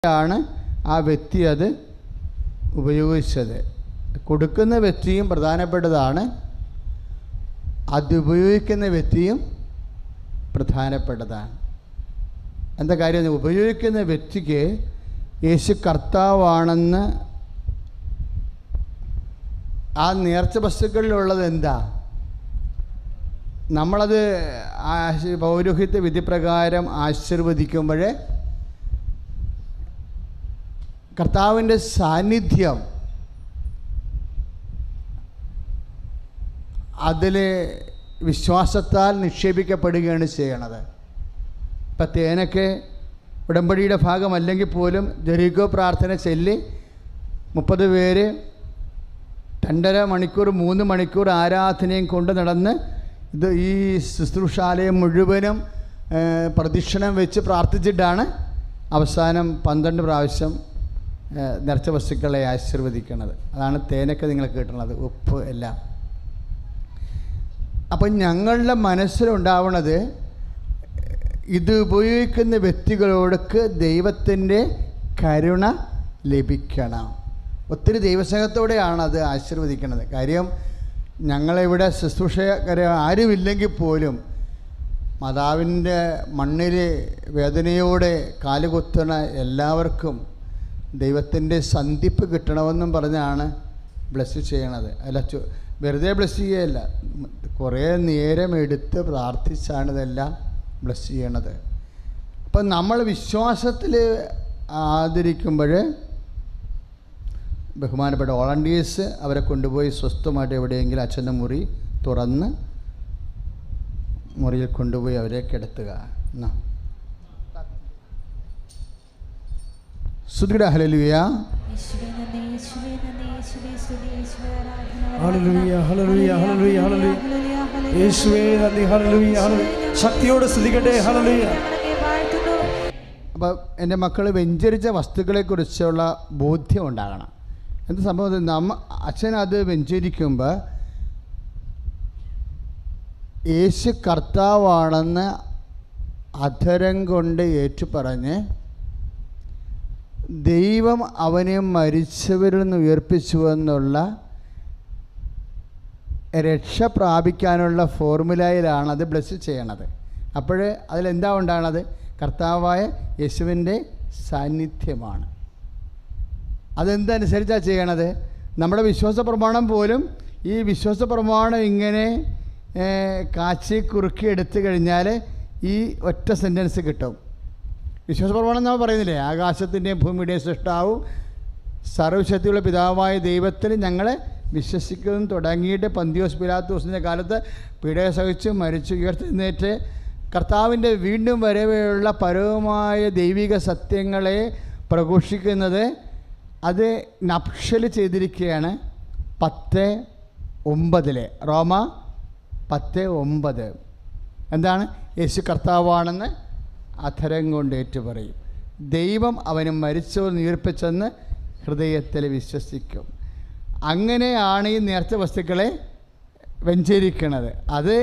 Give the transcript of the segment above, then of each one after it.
ആണ് ആ വ്യക്തി അത് ഉപയോഗിച്ചത്. കൊടുക്കുന്ന വ്യക്തിയും പ്രധാനപ്പെട്ടതാണ്, അത് ഉപയോഗിക്കുന്ന വ്യക്തിയും പ്രധാനപ്പെട്ടതാണ്. എന്താ കാര്യം? ഉപയോഗിക്കുന്ന വ്യക്തിക്ക് യേശു കർത്താവാണെന്ന് ആ നേർച്ച വസ്തുക്കളിലുള്ളത് എന്താ? നമ്മളത് പൗരോഹിത്യ വിധിപ്രകാരം ആശീർവദിക്കുമ്പോൾ കർത്താവിൻ്റെ സാന്നിധ്യം അതിൽ വിശ്വാസത്താൽ നിക്ഷേപിക്കപ്പെടുകയാണ് ചെയ്യണത്. ഇപ്പം തേനൊക്കെ ഉടമ്പടിയുടെ ഭാഗമല്ലെങ്കിൽ പോലും ജെറിക്കോ പ്രാർത്ഥന ചൊല്ലി 30 പേര് 2.5 മണിക്കൂർ 3 മണിക്കൂർ ആരാധനയും കൊണ്ട് നടന്ന് ഇത് ഈ ശുശ്രൂഷാലയം മുഴുവനും പ്രദക്ഷിണം വെച്ച് പ്രാർത്ഥിച്ചിട്ടാണ് അവസാനം 12 പ്രാവശ്യം നേർച്ച വസ്തുക്കളെ ആശീർവദിക്കുന്നത്. അതാണ് തേനൊക്കെ നിങ്ങൾ കേട്ടുള്ളത്, ഉപ്പ് എല്ലാം. അപ്പം ഞങ്ങളുടെ മനസ്സിലുണ്ടാവണത് ഇത് ഉപയോഗിക്കുന്ന വ്യക്തികളോടൊക്കെ ദൈവത്തിൻ്റെ കരുണ ലഭിക്കണം. ഒത്തിരി ദൈവസ്നേഹത്തോടെയാണ് അത് ആശീർവദിക്കുന്നത്. കാര്യം ഞങ്ങളിവിടെ ശുശ്രൂഷകരെ ആരുമില്ലെങ്കിൽ പോലും മാതാവിൻ്റെ മണ്ണിൽ വേദനയോടെ കാലുകുത്തുന്ന എല്ലാവർക്കും ദൈവത്തിൻ്റെ സന്ധിപ്പ് കിട്ടണമെന്നും പറഞ്ഞാണ് ബ്ലസ് ചെയ്യണത്. അല്ല, വെറുതെ ബ്ലസ് ചെയ്യുകയല്ല, കുറേ നേരം എടുത്ത് പ്രാർത്ഥിച്ചാണ് ഇതെല്ലാം ബ്ലസ് ചെയ്യണത്. അപ്പം നമ്മൾ വിശ്വാസത്തിൽ ആദരിക്കുമ്പോൾ ബഹുമാനപ്പെട്ട വോളണ്ടിയേഴ്സ് അവരെ കൊണ്ടുപോയി സ്വസ്ഥമായിട്ട് എവിടെയെങ്കിലും അച്ഛൻ്റെ മുറി തുറന്ന് മുറിയിൽ കൊണ്ടുപോയി അവരെ കിടത്തുക. സ്തുതിയുടെ ഹല്ലേലൂയ, ഹല്ലേലൂയ, ഹല്ലേലൂയ, ഹല്ലേലൂയ, ഹല്ലേലൂയ. യേശുവേ നന്ദി, ഹല്ലേലൂയ, ഹല്ലേലൂയ. ശക്തിയോടെ സ്തുതിക്കട്ടെ, ഹല്ലേലൂയ. അപ്പോൾ എൻ്റെ മക്കൾ വെഞ്ചരിച്ച വസ്തുക്കളെക്കുറിച്ചുള്ള ബോധ്യം ഉണ്ടാകണം. എന്ത് സംഭവം? അച്ഛൻ അത് വെഞ്ചരിക്കുമ്പോൾ യേശു കർത്താവാണെന്ന് അധരം കൊണ്ട് ഏറ്റുപറഞ്ഞ് ദൈവം അവനെ മരിച്ചവരിൽ നിന്ന് ഉയർപ്പിച്ചുവെന്നുള്ള രക്ഷ പ്രാപിക്കാനുള്ള ഫോർമുലയിലാണ് അത് ബ്ലെസ് ചെയ്യണത്. അപ്പോൾ അതിലെന്താ ഉണ്ടാകണത്? കർത്താവായ യേശുവിൻ്റെ സാന്നിധ്യമാണ്. അതെന്തനുസരിച്ചാണ് ചെയ്യണത്? നമ്മുടെ വിശ്വാസ പ്രമാണം പോലും ഈ വിശ്വാസ പ്രമാണം ഇങ്ങനെ കാച്ചി കുറുക്കി എടുത്തു കഴിഞ്ഞാൽ ഈ ഒറ്റ സെൻറ്റൻസ് കിട്ടും. വിശ്വാസ പ്രമാണം നമ്മൾ പറയുന്നില്ലേ, ആകാശത്തിൻ്റെയും ഭൂമിയുടെയും സൃഷ്ടാവും സർവശക്തിയുള്ള പിതാവായ ദൈവത്തിൽ ഞങ്ങളെ വിശ്വസിക്കുന്നതും തുടങ്ങിയിട്ട് പന്തിയോസ് പിലാത്തോസിൻ്റെ കാലത്ത് പീഡ സഹിച്ച് മരിച്ചു ഉയർത്തെഴുന്നേറ്റ് കർത്താവിൻ്റെ വീണ്ടും വരവെയുള്ള പരവുമായ ദൈവിക സത്യങ്ങളെ പ്രഘോഷിക്കുന്നത് അത് നപ്ഷൽ ചെയ്തിരിക്കുകയാണ് 10:9 റോമ 10:9. എന്താണ്? യേശു കർത്താവാണെന്ന് അധരം കൊണ്ട് ഏറ്റുപറയും, ദൈവം അവന് മരിച്ചവർ ഉയർപ്പിച്ചെന്ന് ഹൃദയത്തിൽ വിശ്വസിക്കും. അങ്ങനെയാണ് ഈ നേർച്ച വസ്തുക്കളെ വെഞ്ചരിക്കുന്നത്. അത്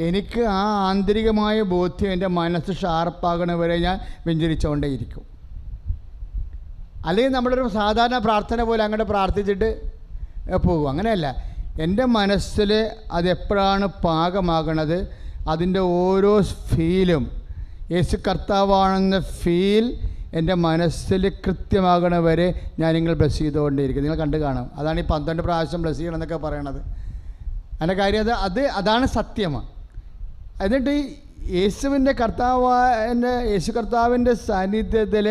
എനിക്ക് ആ ആന്തരികമായ ബോധ്യം എൻ്റെ മനസ്സ് ഷാർപ്പാകണ വരെ ഞാൻ വെഞ്ചരിച്ചുകൊണ്ടേയിരിക്കും. അല്ലെങ്കിൽ നമ്മളൊരു സാധാരണ പ്രാർത്ഥന പോലെ അങ്ങോട്ട് പ്രാർത്ഥിച്ചിട്ട് പോകും. അങ്ങനെയല്ല, എൻ്റെ മനസ്സിൽ അതെപ്പോഴാണ് പാകമാകണത്, അതിൻ്റെ ഓരോ ഫീലും യേശു കർത്താവാണെന്ന ഫീൽ എൻ്റെ മനസ്സിൽ കൃത്യമാകണ വരെ ഞാൻ നിങ്ങൾ ബ്ലസ് ചെയ്തുകൊണ്ടേയിരിക്കും. നിങ്ങൾ കണ്ടു കാണും. അതാണ് ഈ 12 പ്രാവശ്യം ബ്ലസ് ചെയ്യണം എന്നൊക്കെ പറയണത്. അതിൻ്റെ കാര്യം അതാണ് സത്യം. എന്നിട്ട് യേശുവിൻ്റെ യേശു കർത്താവിൻ്റെ സാന്നിധ്യത്തിൽ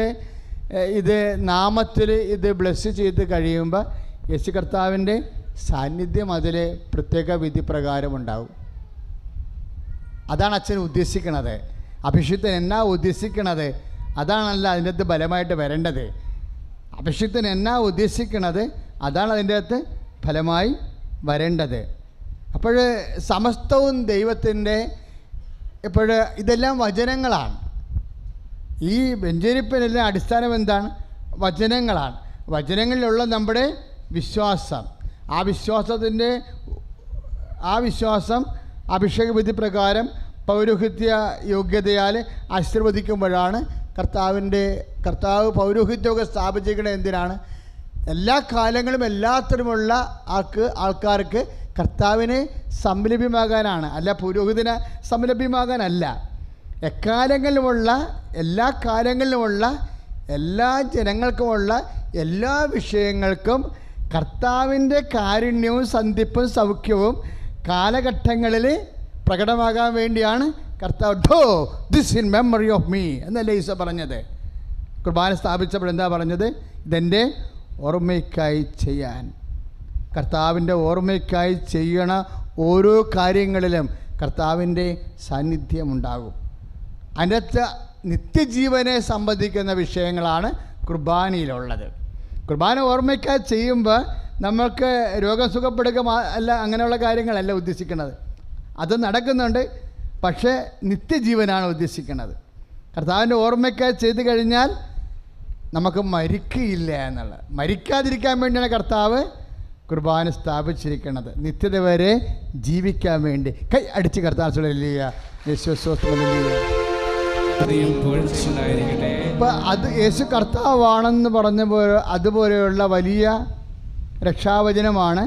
ഇത് നാമത്തിൽ ഇത് ബ്ലസ് ചെയ്ത് കഴിയുമ്പോൾ യേശു കർത്താവിൻ്റെ സാന്നിധ്യം അതിൽ പ്രത്യേക വിധി പ്രകാരം ഉണ്ടാവും. അതാണ് അച്ഛൻ ഉദ്ദേശിക്കണത്. അഭിഷിക്തൻ എന്നാ ഉദ്ദേശിക്കണത് അതാണല്ല അതിൻ്റെ അകത്ത് ബലമായിട്ട് വരേണ്ടത്. അഭിഷിക്തൻ എന്നാ ഉദ്ദേശിക്കണത് അതാണ് അതിൻ്റെ അകത്ത് ഫലമായി വരേണ്ടത്. അപ്പോൾ സമസ്തവും ദൈവത്തിൻ്റെ ഇതെല്ലാം വചനങ്ങളാണ്. ഈ വെഞ്ചരിപ്പിനെല്ലാം അടിസ്ഥാനം എന്താണ്? വചനങ്ങളാണ്. വചനങ്ങളിലുള്ള നമ്മുടെ വിശ്വാസം, ആ വിശ്വാസം അഭിഷേക വിധി പ്രകാരം പൗരോഹിത്യ യോഗ്യതയാൽ ആശീർവദിക്കുമ്പോഴാണ് കർത്താവ് പൗരോഹിത്യമൊക്കെ സ്ഥാപിച്ചിരിക്കുന്നത് എന്തിനാണ്? എല്ലാ കാലങ്ങളും എല്ലാത്തരമുള്ള ആൾക്കാർക്ക് കർത്താവിനെ സംലഭ്യമാകാനാണ്, അല്ല പുരോഹിതന് സംലഭ്യമാകാനല്ല. എക്കാലങ്ങളിലുമുള്ള എല്ലാ കാലങ്ങളിലുമുള്ള എല്ലാ ജനങ്ങൾക്കുമുള്ള എല്ലാ വിഷയങ്ങൾക്കും കർത്താവിൻ്റെ കാരുണ്യവും സന്ധിപ്പും സൗഖ്യവും കാലഘട്ടങ്ങളിൽ പ്രകടമാകാൻ വേണ്ടിയാണ് കർത്താവ് this in memory of me എന്നല്ലേ ഈശോ പറഞ്ഞത്. കുർബാന സ്ഥാപിച്ചപ്പോൾ എന്താ പറഞ്ഞത്? ഇതെൻ്റെ ഓർമ്മയ്ക്കായി ചെയ്യാൻ. കർത്താവിൻ്റെ ഓർമ്മയ്ക്കായി ചെയ്യണ ഓരോ കാര്യങ്ങളിലും കർത്താവിൻ്റെ സാന്നിധ്യമുണ്ടാകും. അതിനകത്ത് നിത്യജീവനെ സംബന്ധിക്കുന്ന വിഷയങ്ങളാണ് കുർബാനയിലുള്ളത്. കുർബാന ഓർമ്മയ്ക്കായി ചെയ്യുമ്പോൾ നമുക്ക് രോഗം സുഖപ്പെടുക അല്ല, അങ്ങനെയുള്ള കാര്യങ്ങളല്ല ഉദ്ദേശിക്കുന്നത്. അത് നടക്കുന്നുണ്ട്, പക്ഷേ നിത്യജീവനാണ് ഉദ്ദേശിക്കുന്നത്. കർത്താവിൻ്റെ ഓർമ്മയ്ക്കായി ചെയ്തു കഴിഞ്ഞാൽ നമുക്ക് മരിക്കുകയില്ല എന്നുള്ളത്. മരിക്കാതിരിക്കാൻ വേണ്ടിയാണ് കർത്താവ് കുർബാന സ്ഥാപിച്ചിരിക്കുന്നത്, നിത്യത വരെ ജീവിക്കാൻ വേണ്ടി. കൈ അടിച്ച് കർത്താവ് ഇപ്പം അത് യേശു കർത്താവാണെന്ന് പറഞ്ഞ പോലെ അതുപോലെയുള്ള വലിയ രക്ഷാവചനമാണ്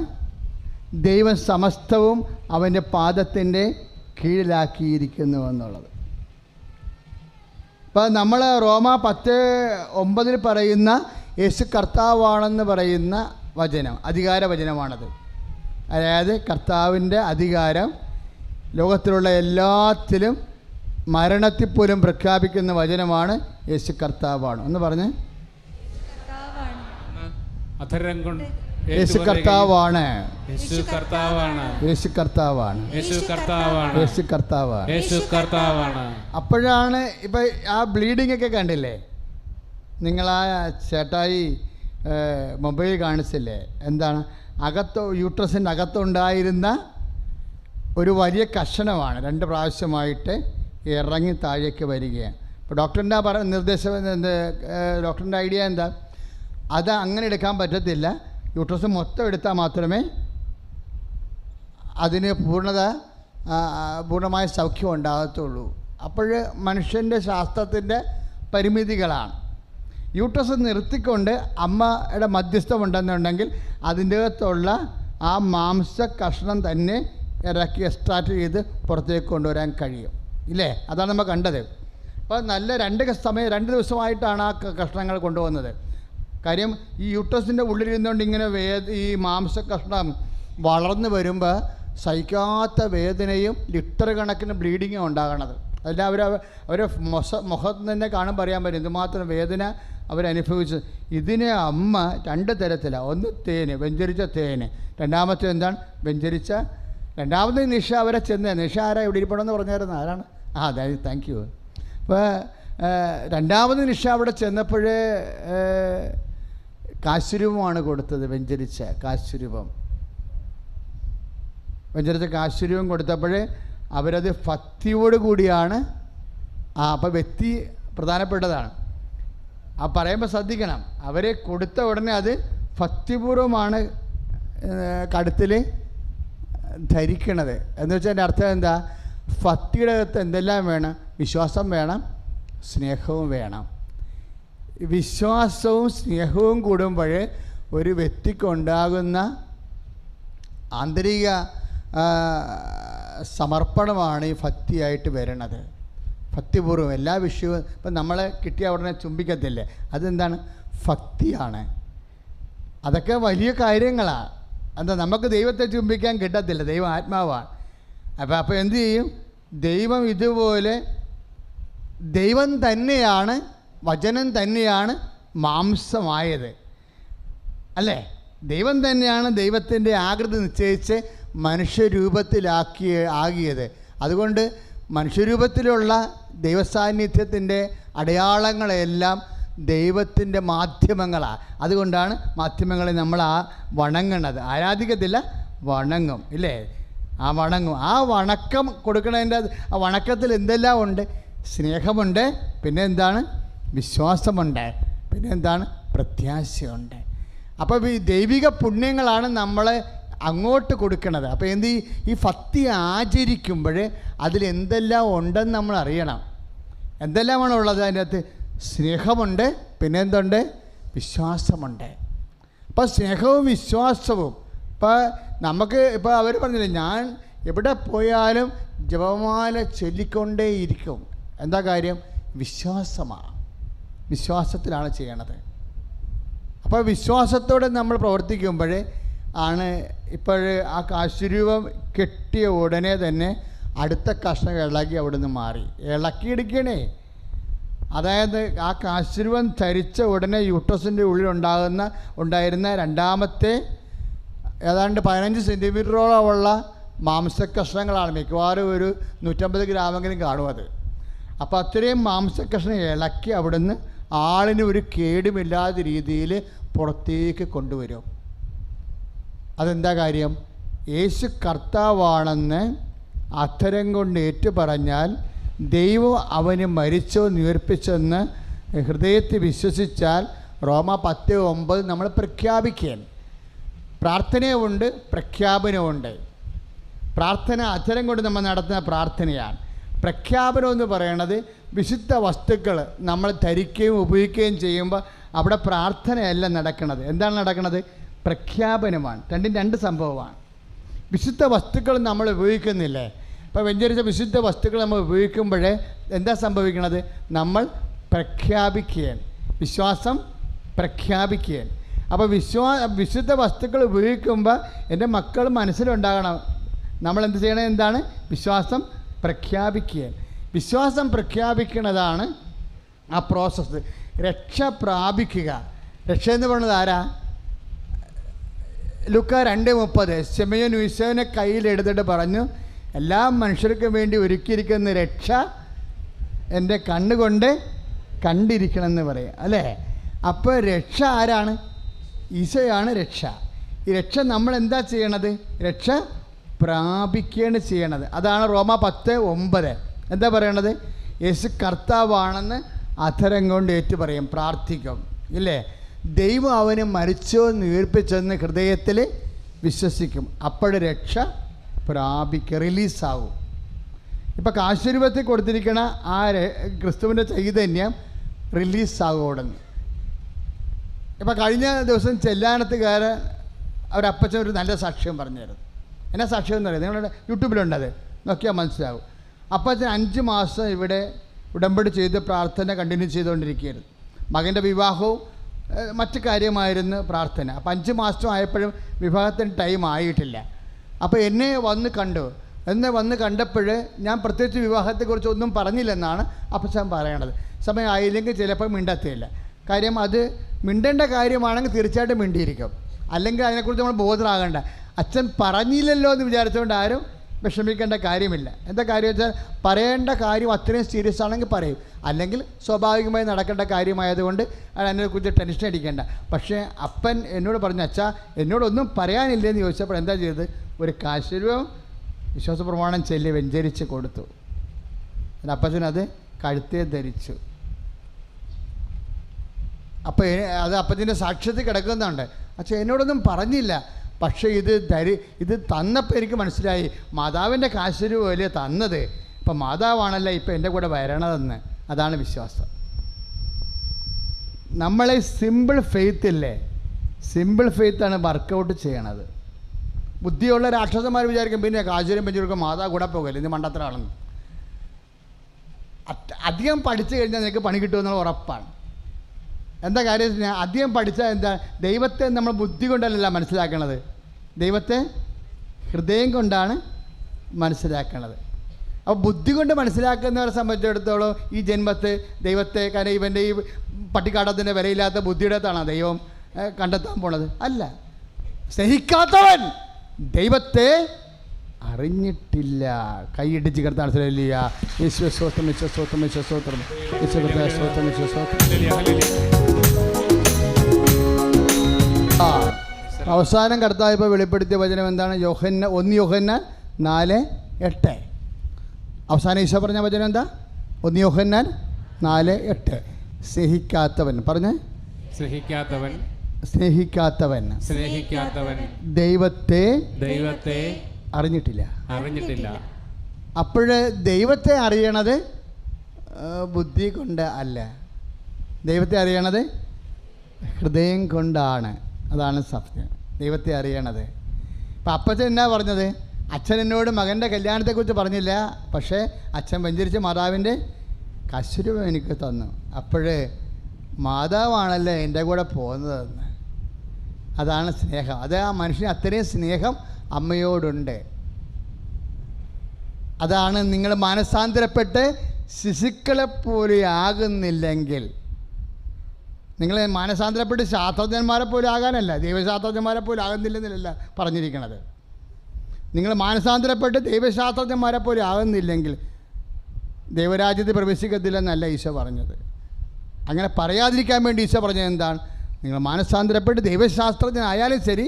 ദൈവം സമസ്തവും അവൻ്റെ പാദത്തിൻ്റെ കീഴിലാക്കിയിരിക്കുന്നു എന്നുള്ളത്. ഇപ്പം നമ്മൾ റോമ 10:9 പറയുന്ന യേശു കർത്താവാണെന്ന് പറയുന്ന വചനം അധികാരവചനമാണത്. അതായത് കർത്താവിൻ്റെ അധികാരം ലോകത്തിലുള്ള എല്ലാത്തിലും മരണത്തിൽ പോലും പ്രഖ്യാപിക്കുന്ന വചനമാണ് യേശു കർത്താവാണ് എന്ന് പറഞ്ഞ്. യേശു കർത്താവാണ്, യേശു കർത്താവാണ്, യേശു കർത്താവാണ്, യേശു കർത്താവാണ്, യേശു കർത്താവാണ്, യേശു കർത്താവാണ്. അപ്പോഴാണ് ഇപ്പം ആ ബ്ലീഡിംഗ് ഒക്കെ കണ്ടില്ലേ നിങ്ങൾ? ആ ചേട്ടായി മൊബൈൽ കാണിച്ചില്ലേ? എന്താണ് യൂട്രസിൻ്റെ അകത്തുണ്ടായിരുന്ന ഒരു വലിയ കഷണമാണ് 2 പ്രാവശ്യമായിട്ട് ഇറങ്ങി താഴേക്ക് വരികയാണ്. ഇപ്പോൾ ഡോക്ടറിൻ്റെ നിർദ്ദേശം ഡോക്ടറിൻ്റെ ഐഡിയ എന്താ? അത് അങ്ങനെ എടുക്കാൻ പറ്റത്തില്ല. യൂട്രസ് മൊത്തം എടുത്താൽ മാത്രമേ അതിന് പൂർണ്ണമായ സൗഖ്യം ഉണ്ടാകത്തുള്ളൂ. അപ്പോൾ മനുഷ്യൻ്റെ ശാസ്ത്രത്തിൻ്റെ പരിമിതികളാണ്. യൂട്രസ് നിർത്തിക്കൊണ്ട് അമ്മയുടെ മധ്യസ്ഥം ഉണ്ടെന്നുണ്ടെങ്കിൽ അതിൻ്റെ അകത്തുള്ള ആ മാംസ കഷ്ണം തന്നെ ഇറക്കി എക്സ്ട്രാക്ട് ചെയ്ത് പുറത്തേക്ക് കൊണ്ടുവരാൻ കഴിയും, ഇല്ലേ? അതാണ് നമ്മൾ കണ്ടത്. അപ്പോൾ നല്ല 2 ദിവസമായിട്ടാണ് ആ കഷ്ണങ്ങൾ കൊണ്ടുവന്നത്. കാര്യം ഈ യൂട്രസിൻ്റെ ഉള്ളിലിരുന്നുകൊണ്ട് ഇങ്ങനെ ഈ മാംസ കഷ്ണം വളർന്നു വരുമ്പോൾ സഹിക്കാത്ത വേദനയും ലിറ്റർ കണക്കിന് ബ്ലീഡിങ്ങും ഉണ്ടാകണത്. അതിൽ അവരെ മുഖത്ത് തന്നെ കാണുമ്പോൾ അറിയാൻ പറ്റും എന്തുമാത്രം വേദന അവരനുഭവിച്ചു. ഇതിനെ അമ്മ 2 തരത്തിലാണ്. ഒന്ന് തേന്, വെഞ്ചരിച്ച തേന്. രണ്ടാമത്തെ എന്താണ്? വെഞ്ചരിച്ച. രണ്ടാമത് നിഷ അവരെ നിഷ ആരാ ഇവിടെ ഇരിപ്പണമെന്ന് പറഞ്ഞായിരുന്നു? ആരാണ്? അതായത് താങ്ക് യു. അപ്പോൾ രണ്ടാമത് നിഷ അവിടെ ചെന്നപ്പോഴേ കാശുരൂപമാണ് കൊടുത്തത്. വെഞ്ചരിച്ച കാശുരൂപം കൊടുത്തപ്പോഴേ അവരത് ഭക്തിയോട് കൂടിയാണ്. അപ്പോൾ വ്യക്തി പ്രധാനപ്പെട്ടതാണ്. ആ പറയുമ്പോൾ ശ്രദ്ധിക്കണം. അവരെ കൊടുത്ത ഉടനെ അത് ഭക്തിപൂർവമാണ് കഴുത്തിൽ ധരിക്കണത്. എന്ന് വെച്ചാൽ എൻ്റെ അർത്ഥം എന്താ? ഭക്തിയുടെ അകത്ത് എന്തെല്ലാം വേണം? വിശ്വാസം വേണം, സ്നേഹവും വേണം. വിശ്വാസവും സ്നേഹവും കൂടുമ്പോൾ ഒരു വ്യക്തിക്കുണ്ടാകുന്ന ആന്തരിക സമർപ്പണമാണ് ഈ ഭക്തിയായിട്ട് വരണത്. ഭക്തിപൂർവ്വം എല്ലാ വിഷയവും. ഇപ്പം നമ്മളെ കിട്ടിയ ഉടനെ ചുംബിക്കത്തില്ലേ? അതെന്താണ്? ഭക്തിയാണ്. അതൊക്കെ വലിയ കാര്യങ്ങളാണ്. എന്താ, നമുക്ക് ദൈവത്തെ ചുംബിക്കാൻ കിട്ടത്തില്ല, ദൈവം ആത്മാവാണ്. അപ്പോൾ എന്തു ചെയ്യും? ദൈവം ഇതുപോലെ ദൈവം തന്നെയാണ്, വചനം തന്നെയാണ് മാംസമായത്, അല്ലേ? ദൈവം തന്നെയാണ് ദൈവത്തിൻ്റെ ആകൃതി നിശ്ചയിച്ച് ആകിയത്. അതുകൊണ്ട് മനുഷ്യരൂപത്തിലുള്ള ദൈവസാന്നിധ്യത്തിൻ്റെ അടയാളങ്ങളെല്ലാം ദൈവത്തിൻ്റെ മാധ്യമങ്ങളാണ്. അതുകൊണ്ടാണ് മാധ്യമങ്ങളെ നമ്മൾ വണങ്ങണത്. ആരാധിക്കത്തില്ല, വണങ്ങും, ഇല്ലേ? വണങ്ങും. വണക്കം കൊടുക്കണതിൻ്റെ ആ വണക്കത്തിൽ എന്തെല്ലാം ഉണ്ട്? സ്നേഹമുണ്ട്, പിന്നെ എന്താണ്? വിശ്വാസമുണ്ട്, പിന്നെ എന്താണ്? പ്രത്യാശയുണ്ട്. അപ്പോൾ ഈ ദൈവിക പുണ്യങ്ങളാണ് നമ്മൾ അങ്ങോട്ട് കൊടുക്കണത്. അപ്പോൾ ഈ ഭക്തി ആചരിക്കുമ്പോൾ അതിലെന്തെല്ലാം ഉണ്ടെന്ന് നമ്മൾ അറിയണം. എന്തെല്ലാമാണ് ഉള്ളത് അതിൻ്റെ അകത്ത്? സ്നേഹമുണ്ട്, പിന്നെ എന്തുണ്ട്? വിശ്വാസമുണ്ട്. അപ്പോൾ സ്നേഹവും വിശ്വാസവും ഇപ്പോൾ നമുക്ക് ഇപ്പോൾ അവർ പറഞ്ഞില്ലേ, ഞാൻ എവിടെ പോയാലും ജപമാല ചൊല്ലിക്കൊണ്ടേയിരിക്കും. എന്താ കാര്യം? വിശ്വാസമാണ്. വിശ്വാസത്തിലാണ് ചെയ്യണത്. അപ്പോൾ വിശ്വാസത്തോടെ നമ്മൾ പ്രവർത്തിക്കുമ്പോൾ ആണ് ഇപ്പോൾ ആ കാശുരൂപം കെട്ടിയ ഉടനെ തന്നെ അടുത്ത കഷ്ണം ഇളകി അവിടെ നിന്ന് മാറി. ഇളക്കിയെടുക്കണേ. അതായത് ആ കാശുരൂപം ധരിച്ച ഉടനെ യൂട്രസിൻ്റെ ഉള്ളിൽ ഉണ്ടായിരുന്ന രണ്ടാമത്തെ ഏതാണ്ട് 15 സെൻറ്റിമീറ്ററോളമുള്ള മാംസക്കഷ്ണങ്ങളാണ്. മിക്കവാറും ഒരു 150 ഗ്രാമെങ്കിലും കാണും അത്. അപ്പോൾ അത്രയും മാംസക്കഷ്ണം ഇളക്കി അവിടുന്ന് ആളിന് ഒരു കേടുമില്ലാത്ത രീതിയിൽ പുറത്തേക്ക് കൊണ്ടുവരും. അതെന്താ കാര്യം? യേശു കർത്താവാണെന്ന് അധരം കൊണ്ട് ഏറ്റു പറഞ്ഞാൽ ദൈവം അവന് മരിച്ചോ ഉയർപ്പിച്ചെന്ന് ഹൃദയത്തിൽ വിശ്വസിച്ചാൽ റോമ 10:9 നമ്മൾ പ്രഖ്യാപിക്കാൻ. പ്രാർത്ഥനയുമുണ്ട്, പ്രഖ്യാപനമുണ്ട്. പ്രാർത്ഥന അധരം കൊണ്ട് നമ്മൾ നടത്തുന്ന പ്രാർത്ഥനയാണ്. പ്രഖ്യാപനം എന്ന് പറയുന്നത് വിശുദ്ധ വസ്തുക്കൾ നമ്മൾ ധരിക്കുകയും ഉപയോഗിക്കുകയും ചെയ്യുമ്പോൾ അവിടെ പ്രാർത്ഥനയല്ല നടക്കുന്നത്. എന്താണ് നടക്കുന്നത്? പ്രഖ്യാപനമാണ്. രണ്ടും രണ്ട് സംഭവമാണ്. വിശുദ്ധ വസ്തുക്കൾ നമ്മൾ ഉപയോഗിക്കുന്നില്ലേ? ഇപ്പോൾ വെഞ്ചരിച്ച വിശുദ്ധ വസ്തുക്കൾ നമ്മൾ ഉപയോഗിക്കുമ്പോഴേ എന്താ സംഭവിക്കുന്നത്? നമ്മൾ പ്രഖ്യാപിക്കുകയാണ്. വിശ്വാസം പ്രഖ്യാപിക്കുകയാണ്. അപ്പോൾ വിശുദ്ധ വസ്തുക്കൾ ഉപയോഗിക്കുമ്പോൾ എൻ്റെ മക്കൾ മനസ്സിലുണ്ടാകണം, നമ്മളെന്ത് ചെയ്യണം? എന്താണ്? വിശ്വാസം പ്രഖ്യാപിക്കുകയാണ്. വിശ്വാസം പ്രഖ്യാപിക്കുന്നതാണ് ആ പ്രോസസ്സ്. രക്ഷ പ്രാപിക്കുക. രക്ഷ എന്ന് പറയുന്നത് ആരാ? ലൂക്ക 2:30 ശിമയോൻ ഈശോനെ കയ്യിലെടുത്തിട്ട് പറഞ്ഞു, എല്ലാ മനുഷ്യർക്കും വേണ്ടി ഒരുക്കിയിരിക്കുന്ന രക്ഷ എൻ്റെ കണ്ണുകൊണ്ട് കണ്ടിരിക്കണമെന്ന് പറയും അല്ലേ? അപ്പോൾ രക്ഷ ആരാണ്? ഈശോയാണ് രക്ഷ. ഈ രക്ഷ നമ്മൾ എന്താ ചെയ്യണത്? രക്ഷ പ്രാപിക്കുകയാണ് ചെയ്യണത്. അതാണ് റോമ 10:9 എന്താ പറയണത്? യേശു കർത്താവാണെന്ന് അധരം കൊണ്ട് ഏറ്റു പറയും, പ്രാർത്ഥിക്കും ഇല്ലേ? ദൈവം അവന് മരിച്ചോ ഉയർപ്പിച്ചെന്ന് ഹൃദയത്തിൽ വിശ്വസിക്കും. അപ്പോൾ രക്ഷ പ്രാപിക്കുക, റിലീസാവും. ഇപ്പോൾ കാശുരൂപത്തിൽ കൊടുത്തിരിക്കണ ആ ക്രിസ്തുവിൻ്റെ ചൈതന്യം റിലീസാകും ഉടനെ. ഇപ്പോൾ കഴിഞ്ഞ ദിവസം ചെല്ലാനത്തുകാരൻ അവരപ്പച്ചൻ ഒരു നല്ല സാക്ഷ്യം പറഞ്ഞുതരുന്നു. എന്നാ സാക്ഷ്യം എന്ന് പറയുന്നത് നിങ്ങളുടെ യൂട്യൂബിലുണ്ടത്, നോക്കിയാൽ മനസ്സിലാവും. അപ്പച്ചൻ 5 മാസം ഇവിടെ ഉടമ്പടി ചെയ്ത് പ്രാർത്ഥന കണ്ടിന്യൂ ചെയ്തുകൊണ്ടിരിക്കുകയായിരുന്നു. മകൻ്റെ വിവാഹവും മറ്റു കാര്യമായിരുന്നു പ്രാർത്ഥന. അപ്പം 5 മാസം ആയപ്പോഴും വിവാഹത്തിന് ടൈം ആയിട്ടില്ല. അപ്പോൾ എന്നെ വന്ന് കണ്ടപ്പോൾ ഞാൻ പ്രത്യേകിച്ച് വിവാഹത്തെക്കുറിച്ച് ഒന്നും പറഞ്ഞില്ലെന്നാണ് അപ്പച്ചൻ പറയണത്. സമയം ആയില്ലെങ്കിൽ ചിലപ്പോൾ മിണ്ടത്തില്ല. കാര്യം അത് മിണ്ടേണ്ട കാര്യമാണെങ്കിൽ തീർച്ചയായിട്ടും മിണ്ടിയിരിക്കും, അല്ലെങ്കിൽ അതിനെക്കുറിച്ച് നമ്മൾ ബോധറാകണ്ട. അച്ഛൻ പറഞ്ഞില്ലല്ലോ എന്ന് വിചാരിച്ചുകൊണ്ട് ആരും വിഷമിക്കേണ്ട കാര്യമില്ല. എന്താ കാര്യം വെച്ചാൽ പറയേണ്ട കാര്യം അത്രയും സീരിയസ് ആണെങ്കിൽ പറയും, അല്ലെങ്കിൽ സ്വാഭാവികമായി നടക്കേണ്ട കാര്യമായതുകൊണ്ട് അതിനെക്കുറിച്ച് ടെൻഷൻ അടിക്കേണ്ട. പക്ഷേ അപ്പൻ എന്നോട് പറഞ്ഞു, അച്ഛാ എന്നോടൊന്നും പറയാനില്ലെന്ന് ചോദിച്ചപ്പോൾ എന്താ ചെയ്തത്? ഒരു കാശുരൂപം വിശ്വാസ പ്രമാണം ചൊല്ലി വെഞ്ചരിച്ച് കൊടുത്തു. അപ്പച്ചനത് കഴുത്തേ ധരിച്ചു. അപ്പോൾ അത് അപ്പച്ചൻ്റെ സാക്ഷ്യത്തിൽ കിടക്കുന്നുണ്ട്. അച്ഛൻ എന്നോടൊന്നും പറഞ്ഞില്ല, പക്ഷേ ഇത് തന്നപ്പോൾ എനിക്ക് മനസ്സിലായി മാതാവിൻ്റെ കാശുരൂപം വലിയ തന്നത്. ഇപ്പം മാതാവാണല്ലോ ഇപ്പം എൻ്റെ കൂടെ വരണതെന്ന്. അതാണ് വിശ്വാസം. നമ്മളെ സിമ്പിൾ ഫെയ്ത്തില്ലേ, സിമ്പിൾ ഫെയ്ത്താണ് വർക്കൗട്ട് ചെയ്യണത്. ബുദ്ധിയുള്ള രാക്ഷസന്മാർ വിചാരിക്കും പിന്നെ കാശുരം വെച്ചെടുക്കും മാതാവ് കൂടെ പോകല്ലേ, ഇത് മണ്ടത്തരാണെന്ന്. അധികം പഠിച്ചു കഴിഞ്ഞാൽ നിനക്ക് പണി കിട്ടുമെന്നുള്ള ഉറപ്പാണ്. എന്താ കാര്യം? അധികം പഠിച്ചാൽ എന്താ? ദൈവത്തെ നമ്മൾ ബുദ്ധി കൊണ്ടല്ല മനസ്സിലാക്കണത്, ദൈവത്തെ ഹൃദയം കൊണ്ടാണ് മനസ്സിലാക്കണത്. അപ്പോൾ ബുദ്ധി കൊണ്ട് മനസ്സിലാക്കുന്നവരെ സംബന്ധിച്ചിടത്തോളം ഈ ജന്മത്തെ ദൈവത്തെ, കാരണം ഇവൻ്റെ ഈ പട്ടിക്കാട്ടത്തിൻ്റെ വിലയില്ലാത്ത ബുദ്ധിയുടെത്താണ് ദൈവം കണ്ടെത്താൻ പോണത്. അല്ല, സ്നേഹിക്കാത്തവൻ ദൈവത്തെ അറിഞ്ഞിട്ടില്ല. കൈയിടിച്ച് കിടത്താണ് അവസാനം കർത്താവ് ഇപ്പോൾ വെളിപ്പെടുത്തിയ വചനം എന്താണ്? 1 യോഹന്നാൻ 4:8. അവസാനം ഈശോ പറഞ്ഞ വചനം എന്താ? 1 യോഹന്നാൻ 4:8. സ്നേഹിക്കാത്തവൻ പറഞ്ഞേ, സ്നേഹിക്കാത്തവൻ ദൈവത്തെ അറിഞ്ഞിട്ടില്ല. അപ്പോൾ ദൈവത്തെ അറിയണത് ബുദ്ധി കൊണ്ട് അല്ല, ദൈവത്തെ അറിയണത് ഹൃദയം കൊണ്ടാണ്. അതാണ് സത്യം, ദൈവത്തെ അറിയണത്. ഇപ്പം അപ്പച്ചൻ എന്നാ പറഞ്ഞത്? അച്ഛൻ എന്നോട് മകൻ്റെ കല്യാണത്തെക്കുറിച്ച് പറഞ്ഞില്ല, പക്ഷേ അച്ഛൻ വെഞ്ചരിച്ച മാതാവിൻ്റെ കശുരൂപം എനിക്ക് തന്നു. അപ്പോഴേ മാതാവാണല്ലേ എൻ്റെ കൂടെ പോകുന്നതെന്ന്. അതാണ് സ്നേഹം. അത് ആ മനുഷ്യന് അത്രയും സ്നേഹം അമ്മയോടുണ്ട്. അതാണ് നിങ്ങൾ മാനസാന്തരപ്പെട്ട് ശിശുക്കളെപ്പോലെ ആകുന്നില്ലെങ്കിൽ, നിങ്ങൾ മാനസാന്തരപ്പെട്ട് ശാസ്ത്രജ്ഞന്മാരെ പോലെ ആകാനല്ല, ദൈവശാസ്ത്രജ്ഞന്മാരെ പോലെ ആകുന്നില്ലെന്നല്ല പറഞ്ഞിരിക്കണത്. നിങ്ങൾ മാനസാന്തരപ്പെട്ട് ദൈവശാസ്ത്രജ്ഞന്മാരെ പോലെ ആകുന്നില്ലെങ്കിൽ ദൈവരാജ്യത്തിൽ പ്രവേശിക്കത്തില്ലെന്നല്ല ഈശോ പറഞ്ഞത്. അങ്ങനെ പറയാതിരിക്കാൻ വേണ്ടി ഈശോ പറഞ്ഞത് എന്താണ്? നിങ്ങൾ മാനസാന്തരപ്പെട്ട് ദൈവശാസ്ത്രജ്ഞനായാലും ശരി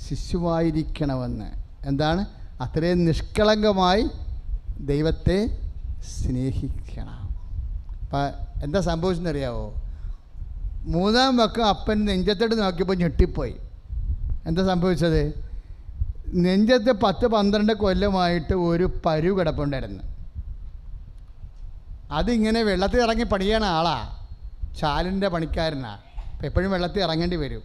ശിശുവായിരിക്കണമെന്ന്. എന്താണ്? അത്രയും നിഷ്കളങ്കമായി ദൈവത്തെ സ്നേഹിക്കണം. അപ്പം എന്താ സംഭവിച്ചെന്നറിയാവോ? മൂന്നാം പക്കം അപ്പൻ നെഞ്ചത്തോട്ട് നോക്കിയപ്പോൾ ഞെട്ടിപ്പോയി. എന്താ സംഭവിച്ചത്? നെഞ്ചത്ത് 10-12 കൊല്ലമായിട്ട് ഒരു പരു കിടപ്പുണ്ടായിരുന്നു. അതിങ്ങനെ വെള്ളത്തിൽ ഇറങ്ങി പണിയണ ആളാണ്, ചാലിൻ്റെ പണിക്കാരനാണ്. അപ്പം എപ്പോഴും വെള്ളത്തിൽ ഇറങ്ങേണ്ടി വരും.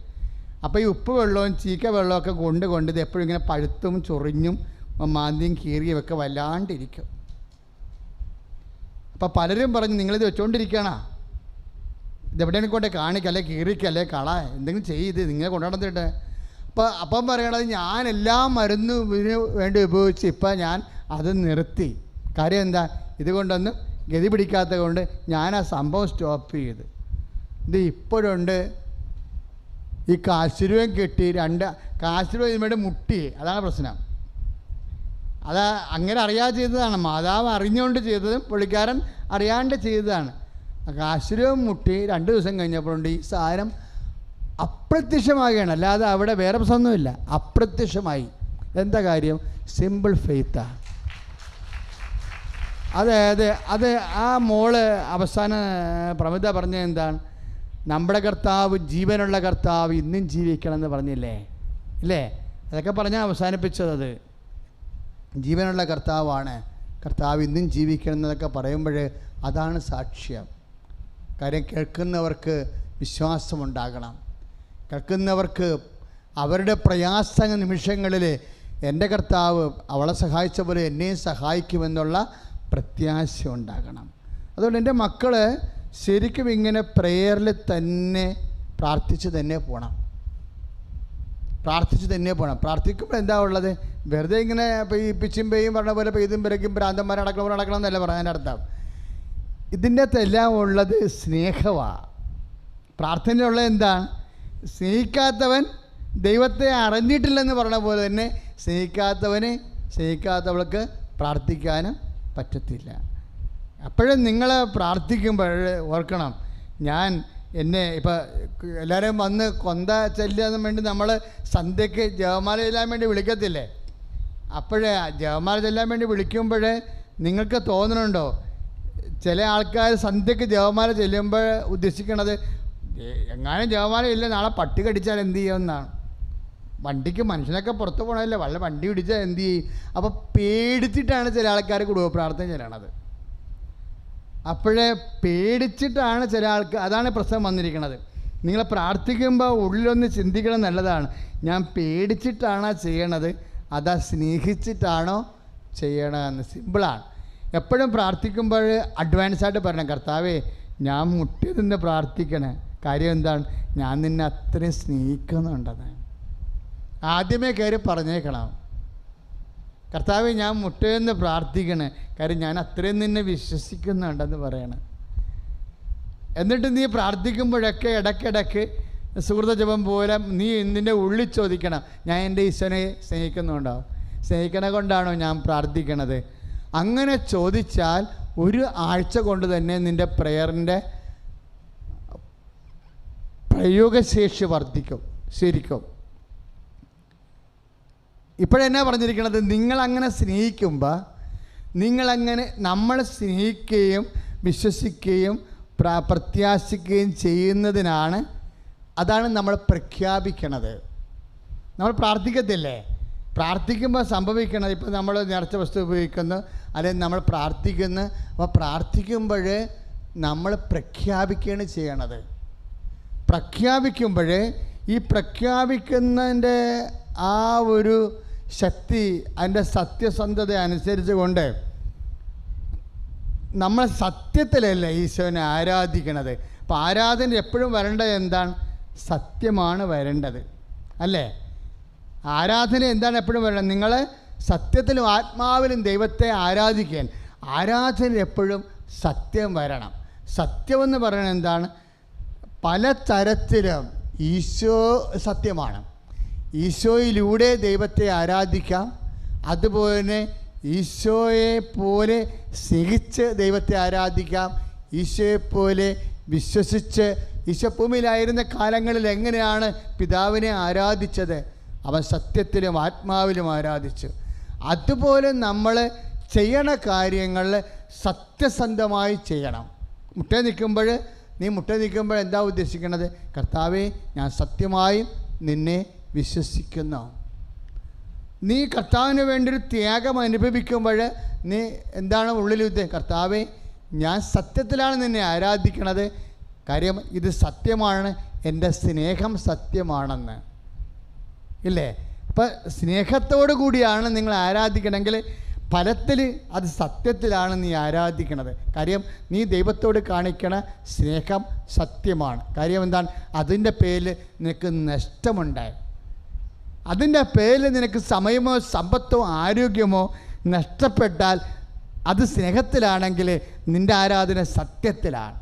അപ്പോൾ ഈ ഉപ്പ് വെള്ളവും ചീക്ക വെള്ളമൊക്കെ കൊണ്ട് ഇത് എപ്പോഴും ഇങ്ങനെ പഴുത്തും ചൊറിഞ്ഞും മാന്തിയും കീറിയും ഒക്കെ വല്ലാണ്ടിരിക്കും. അപ്പോൾ പലരും പറഞ്ഞു, നിങ്ങളിത് വെച്ചുകൊണ്ടിരിക്കണ, ഇതെവിടെയാണ് കൊണ്ട് കാണിക്കല്ലേ, കീറിക്കല്ലേ, കള എന്തെങ്കിലും ചെയ്ത് നിങ്ങളെ കൊണ്ടുനടന്നിട്ട്. അപ്പം പറയണത്, ഞാൻ എല്ലാ മരുന്നും ഇതിന് വേണ്ടി ഉപയോഗിച്ച് ഇപ്പം ഞാൻ അത് നിർത്തി. കാര്യം എന്താ? ഇതുകൊണ്ടൊന്നും ഗതി പിടിക്കാത്തത് കൊണ്ട് ഞാൻ ആ സംഭവം സ്റ്റോപ്പ് ചെയ്ത്. ഇത് ഇപ്പോഴുണ്ട് ഈ കാശുരൂപം കെട്ടി 2 കാശുരൂപം ഇതിനുവേണ്ടി മുട്ടി. അതാണ് പ്രശ്നം. അത് അങ്ങനെ അറിയാതെ ചെയ്തതാണ്. മാതാവ് അറിഞ്ഞുകൊണ്ട് ചെയ്തതും പുള്ളിക്കാരൻ അറിയാണ്ട് ചെയ്തതാണ്. കാശുരൂപം മുട്ടി 2 ദിവസം കഴിഞ്ഞപ്പോഴുണ്ട് ഈ സാധനം അപ്രത്യക്ഷമാകുകയാണ്. അല്ലാതെ അവിടെ വേറെ പ്രശ്നമൊന്നുമില്ല, അപ്രത്യക്ഷമായി. എന്താ കാര്യം? സിമ്പിൾ ഫെയ്ത്താണ്. അതായത് അത് ആ മോള് അവസാന പ്രമിത പറഞ്ഞത് എന്താണ്? നമ്മുടെ കർത്താവ്, ജീവനുള്ള കർത്താവ് ഇന്നും ജീവിക്കണം എന്ന് പറഞ്ഞില്ലേ, ഇല്ലേ? അതൊക്കെ പറഞ്ഞാൽ അവസാനിപ്പിച്ചത്. ജീവനുള്ള കർത്താവാണ്, കർത്താവ് ഇന്നും ജീവിക്കണം എന്നതൊക്കെ പറയുമ്പോൾ അതാണ് സാക്ഷ്യം. കാര്യം കേൾക്കുന്നവർക്ക് വിശ്വാസമുണ്ടാകണം. കേൾക്കുന്നവർക്ക് അവരുടെ പ്രയാസ നിമിഷങ്ങളിൽ എൻ്റെ കർത്താവ് അവളെ സഹായിച്ച പോലെ എന്നെയും സഹായിക്കുമെന്നുള്ള പ്രത്യാശ ഉണ്ടാകണം. അതുകൊണ്ട് എൻ്റെ മക്കൾ ശരിക്കും ഇങ്ങനെ പ്രെയറിൽ തന്നെ പ്രാർത്ഥിച്ച് തന്നെ പോകണം. പ്രാർത്ഥിക്കുമ്പോൾ എന്താ ഉള്ളത്? വെറുതെ ഇങ്ങനെ ഈ പിച്ചും പെയ്യും പറഞ്ഞ പോലെ പെയ്തും പിറയ്ക്കും ഭ്രാന്തന്മാർ നടക്കണം എന്നല്ല പറയാൻ അർത്ഥം. ഇതിൻ്റെ അകത്തെല്ലാം ഉള്ളത് സ്നേഹമാണ്. പ്രാർത്ഥനയുള്ളത് എന്താണ്? സ്നേഹിക്കാത്തവൻ ദൈവത്തെ അറിഞ്ഞിട്ടില്ലെന്ന് പറഞ്ഞ പോലെ തന്നെ സ്നേഹിക്കാത്തവൾക്ക് പ്രാർത്ഥിക്കാനും പറ്റത്തില്ല. അപ്പോഴും നിങ്ങൾ പ്രാർത്ഥിക്കുമ്പോൾ ഓർക്കണം, എന്നെ ഇപ്പം എല്ലാവരും വന്ന് കൊന്ത ചെല്ലാൻ വേണ്ടി നമ്മൾ സന്ധ്യയ്ക്ക് ജപമാല ചെല്ലാൻ വേണ്ടി വിളിക്കത്തില്ലേ? അപ്പോഴേ ജപമാല ചെല്ലാൻ വേണ്ടി വിളിക്കുമ്പോൾ നിങ്ങൾക്ക് തോന്നുന്നുണ്ടോ? ചില ആൾക്കാർ സന്ധ്യയ്ക്ക് ജപമാല ചെല്ലുമ്പോൾ ഉദ്ദേശിക്കണത് എങ്ങാനും ജപമാല ഇല്ല നാളെ പട്ടി കടിച്ചാൽ എന്ത് ചെയ്യുമെന്നാണ്. വണ്ടിക്ക് മനുഷ്യനൊക്കെ പുറത്ത് പോകണമല്ലോ, വല്ല വണ്ടി പിടിച്ചാൽ എന്ത് ചെയ്യും? അപ്പോൾ പേടിച്ചിട്ടാണ് ചില ആൾക്കാർ കുടുംബ പ്രാർത്ഥന ചെല്ലണത്. അപ്പോഴേ പേടിച്ചിട്ടാണ് ചില ആൾക്ക്, അതാണ് പ്രശ്നം വന്നിരിക്കുന്നത്. നിങ്ങൾ പ്രാർത്ഥിക്കുമ്പോൾ ഉള്ളിലൊന്ന് ചിന്തിക്കണം, നല്ലതാണ്. ഞാൻ പേടിച്ചിട്ടാണോ ചെയ്യണത്, അതാ സ്നേഹിച്ചിട്ടാണോ ചെയ്യണമെന്ന്. സിമ്പിളാണ്. എപ്പോഴും പ്രാർത്ഥിക്കുമ്പോൾ അഡ്വാൻസായിട്ട് പറയണം, കർത്താവേ ഞാൻ മുട്ടി നിന്ന് പ്രാർത്ഥിക്കണേ. കാര്യം എന്താണ്? ഞാൻ നിന്നെ അത്രയും സ്നേഹിക്കുന്നുണ്ടെന്ന് ആദ്യമേ കയറി പറഞ്ഞേക്കണം. കർത്താവേ ഞാൻ മുട്ടയെന്ന് പ്രാർത്ഥിക്കണേ, കാര്യം ഞാൻ അത്രയും നിന്നെ വിശ്വസിക്കുന്നുണ്ടെന്ന് പറയണം. എന്നിട്ട് നീ പ്രാർത്ഥിക്കുമ്പോഴൊക്കെ ഇടയ്ക്കിടയ്ക്ക് സുഹൃത ജപം പോലെ നീ നിൻ്റെ ഉള്ളിൽ ചോദിക്കണം, ഞാൻ എൻ്റെ ഈശ്വരനെ സ്നേഹിക്കുന്നുണ്ടോ? സ്നേഹിക്കണ കൊണ്ടാണോ ഞാൻ പ്രാർത്ഥിക്കണത്? അങ്ങനെ ചോദിച്ചാൽ 1 ആഴ്ച കൊണ്ട് തന്നെ നിൻ്റെ പ്രെയറിൻ്റെ പ്രയോഗശേഷി വർദ്ധിക്കും. ശരിക്കും ഇപ്പോഴെന്നാ പറഞ്ഞിരിക്കുന്നത്? നിങ്ങളങ്ങനെ സ്നേഹിക്കുമ്പോൾ, നമ്മൾ സ്നേഹിക്കുകയും വിശ്വസിക്കുകയും പ്രത്യാശിക്കുകയും ചെയ്യുന്നതിനാണ്, അതാണ് നമ്മൾ പ്രഖ്യാപിക്കണത്. നമ്മൾ പ്രാർത്ഥിക്കത്തില്ലേ? പ്രാർത്ഥിക്കുമ്പോൾ സംഭവിക്കണത്, ഇപ്പോൾ നമ്മൾ നേർച്ച വസ്തു ഉപയോഗിക്കുന്നു, അല്ലെങ്കിൽ നമ്മൾ പ്രാർത്ഥിക്കുന്നു. അപ്പോൾ പ്രാർത്ഥിക്കുമ്പോൾ നമ്മൾ പ്രഖ്യാപിക്കുകയാണ് ചെയ്യണത്. പ്രഖ്യാപിക്കുമ്പോൾ ഈ പ്രഖ്യാപിക്കുന്നതിൻ്റെ ആ ഒരു ശക്തി, അതിൻ്റെ സത്യസന്ധത അനുസരിച്ച് കൊണ്ട് നമ്മൾ സത്യത്തിലല്ല ഈശോനെ ആരാധിക്കണത്. അപ്പോൾ ആരാധന എപ്പോഴും വരേണ്ടത് എന്താണ്? സത്യമാണ് വരേണ്ടത്, അല്ലേ? ആരാധന എന്താണ് എപ്പോഴും വരേണ്ടത്? നിങ്ങൾ സത്യത്തിലും ആത്മാവിലും ദൈവത്തെ ആരാധിക്കാൻ ആരാധന എപ്പോഴും സത്യം വരണം. സത്യമെന്ന് പറയുന്നത് എന്താണ്? പല തരത്തിലും ഈശോ സത്യമാണ്. ഈശോയിലൂടെ ദൈവത്തെ ആരാധിക്കാം. അതുപോലെ ഈശോയെ പോലെ സ്നേഹിച്ച് ദൈവത്തെ ആരാധിക്കാം. ഈശോയെപ്പോലെ വിശ്വസിച്ച്, ഈശോ ഭൂമിയിലായിരുന്ന കാലങ്ങളിൽ എങ്ങനെയാണ് പിതാവിനെ ആരാധിച്ചത്? അവൻ സത്യത്തിലും ആത്മാവിലും ആരാധിച്ചു. അതുപോലെ നമ്മൾ ചെയ്യണ കാര്യങ്ങൾ സത്യസന്ധമായി ചെയ്യണം. മുട്ട നിൽക്കുമ്പോൾ എന്താ ഉദ്ദേശിക്കുന്നത്? കർത്താവേ, ഞാൻ സത്യമായും നിന്നെ വിശ്വസിക്കുന്നു. നീ കർത്താവിന് വേണ്ടിയൊരു ത്യാഗം അനുഭവിക്കുമ്പോൾ നീ എന്താണ് ഉള്ളിൽ കർത്താവേ, ഞാൻ സത്യത്തിലാണ് നിന്നെ ആരാധിക്കണത്. കാര്യം ഇത് സത്യമാണ്, എൻ്റെ സ്നേഹം സത്യമാണെന്ന്, ഇല്ലേ? അപ്പം സ്നേഹത്തോടു കൂടിയാണ് നിങ്ങൾ ആരാധിക്കണമെങ്കിൽ ഫലത്തിൽ അത് സത്യത്തിലാണ് നീ ആരാധിക്കണത്. കാര്യം നീ ദൈവത്തോട് കാണിക്കണ സ്നേഹം സത്യമാണ്. കാര്യം എന്താണ്? അതിൻ്റെ പേരിൽ നിനക്ക് നഷ്ടമുണ്ടായി. അതിൻ്റെ പേരിൽ നിനക്ക് സമയമോ സമ്പത്തോ ആരോഗ്യമോ നഷ്ടപ്പെട്ടാൽ അത് സ്നേഹത്തിലാണെങ്കിൽ നിൻ്റെ ആരാധന സത്യത്തിലാണ്.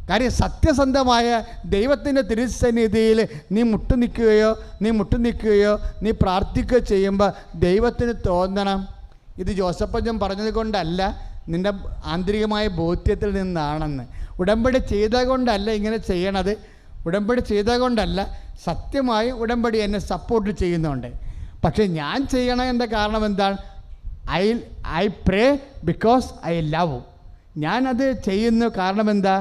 കാര്യം സത്യസന്ധമായ ദൈവത്തിൻ്റെ തിരുസന്നിധിയിൽ നീ മുട്ടുനിൽക്കുകയോ നീ പ്രാർത്ഥിക്കുകയോ ചെയ്യുമ്പോൾ ദൈവത്തിന് തോന്നണം, ഇത് ജോസഫച്ചൻ പറഞ്ഞത് കൊണ്ടല്ല, നിൻ്റെ ആന്തരികമായ ബോധ്യത്തിൽ നിന്നാണെന്ന്. ഉടമ്പടി ചെയ്ത കൊണ്ടല്ല ഇങ്ങനെ ചെയ്യണത്, ഉടമ്പടി ചെയ്ത കൊണ്ടല്ല, സത്യമായി ഉടമ്പടി എന്നെ സപ്പോർട്ട് ചെയ്യുന്നുണ്ട്. പക്ഷേ ഞാൻ ചെയ്യണതിൻ്റെ കാരണം എന്താണ്? I pray because I love. ഞാനത് ചെയ്യുന്നു കാരണം എന്താ?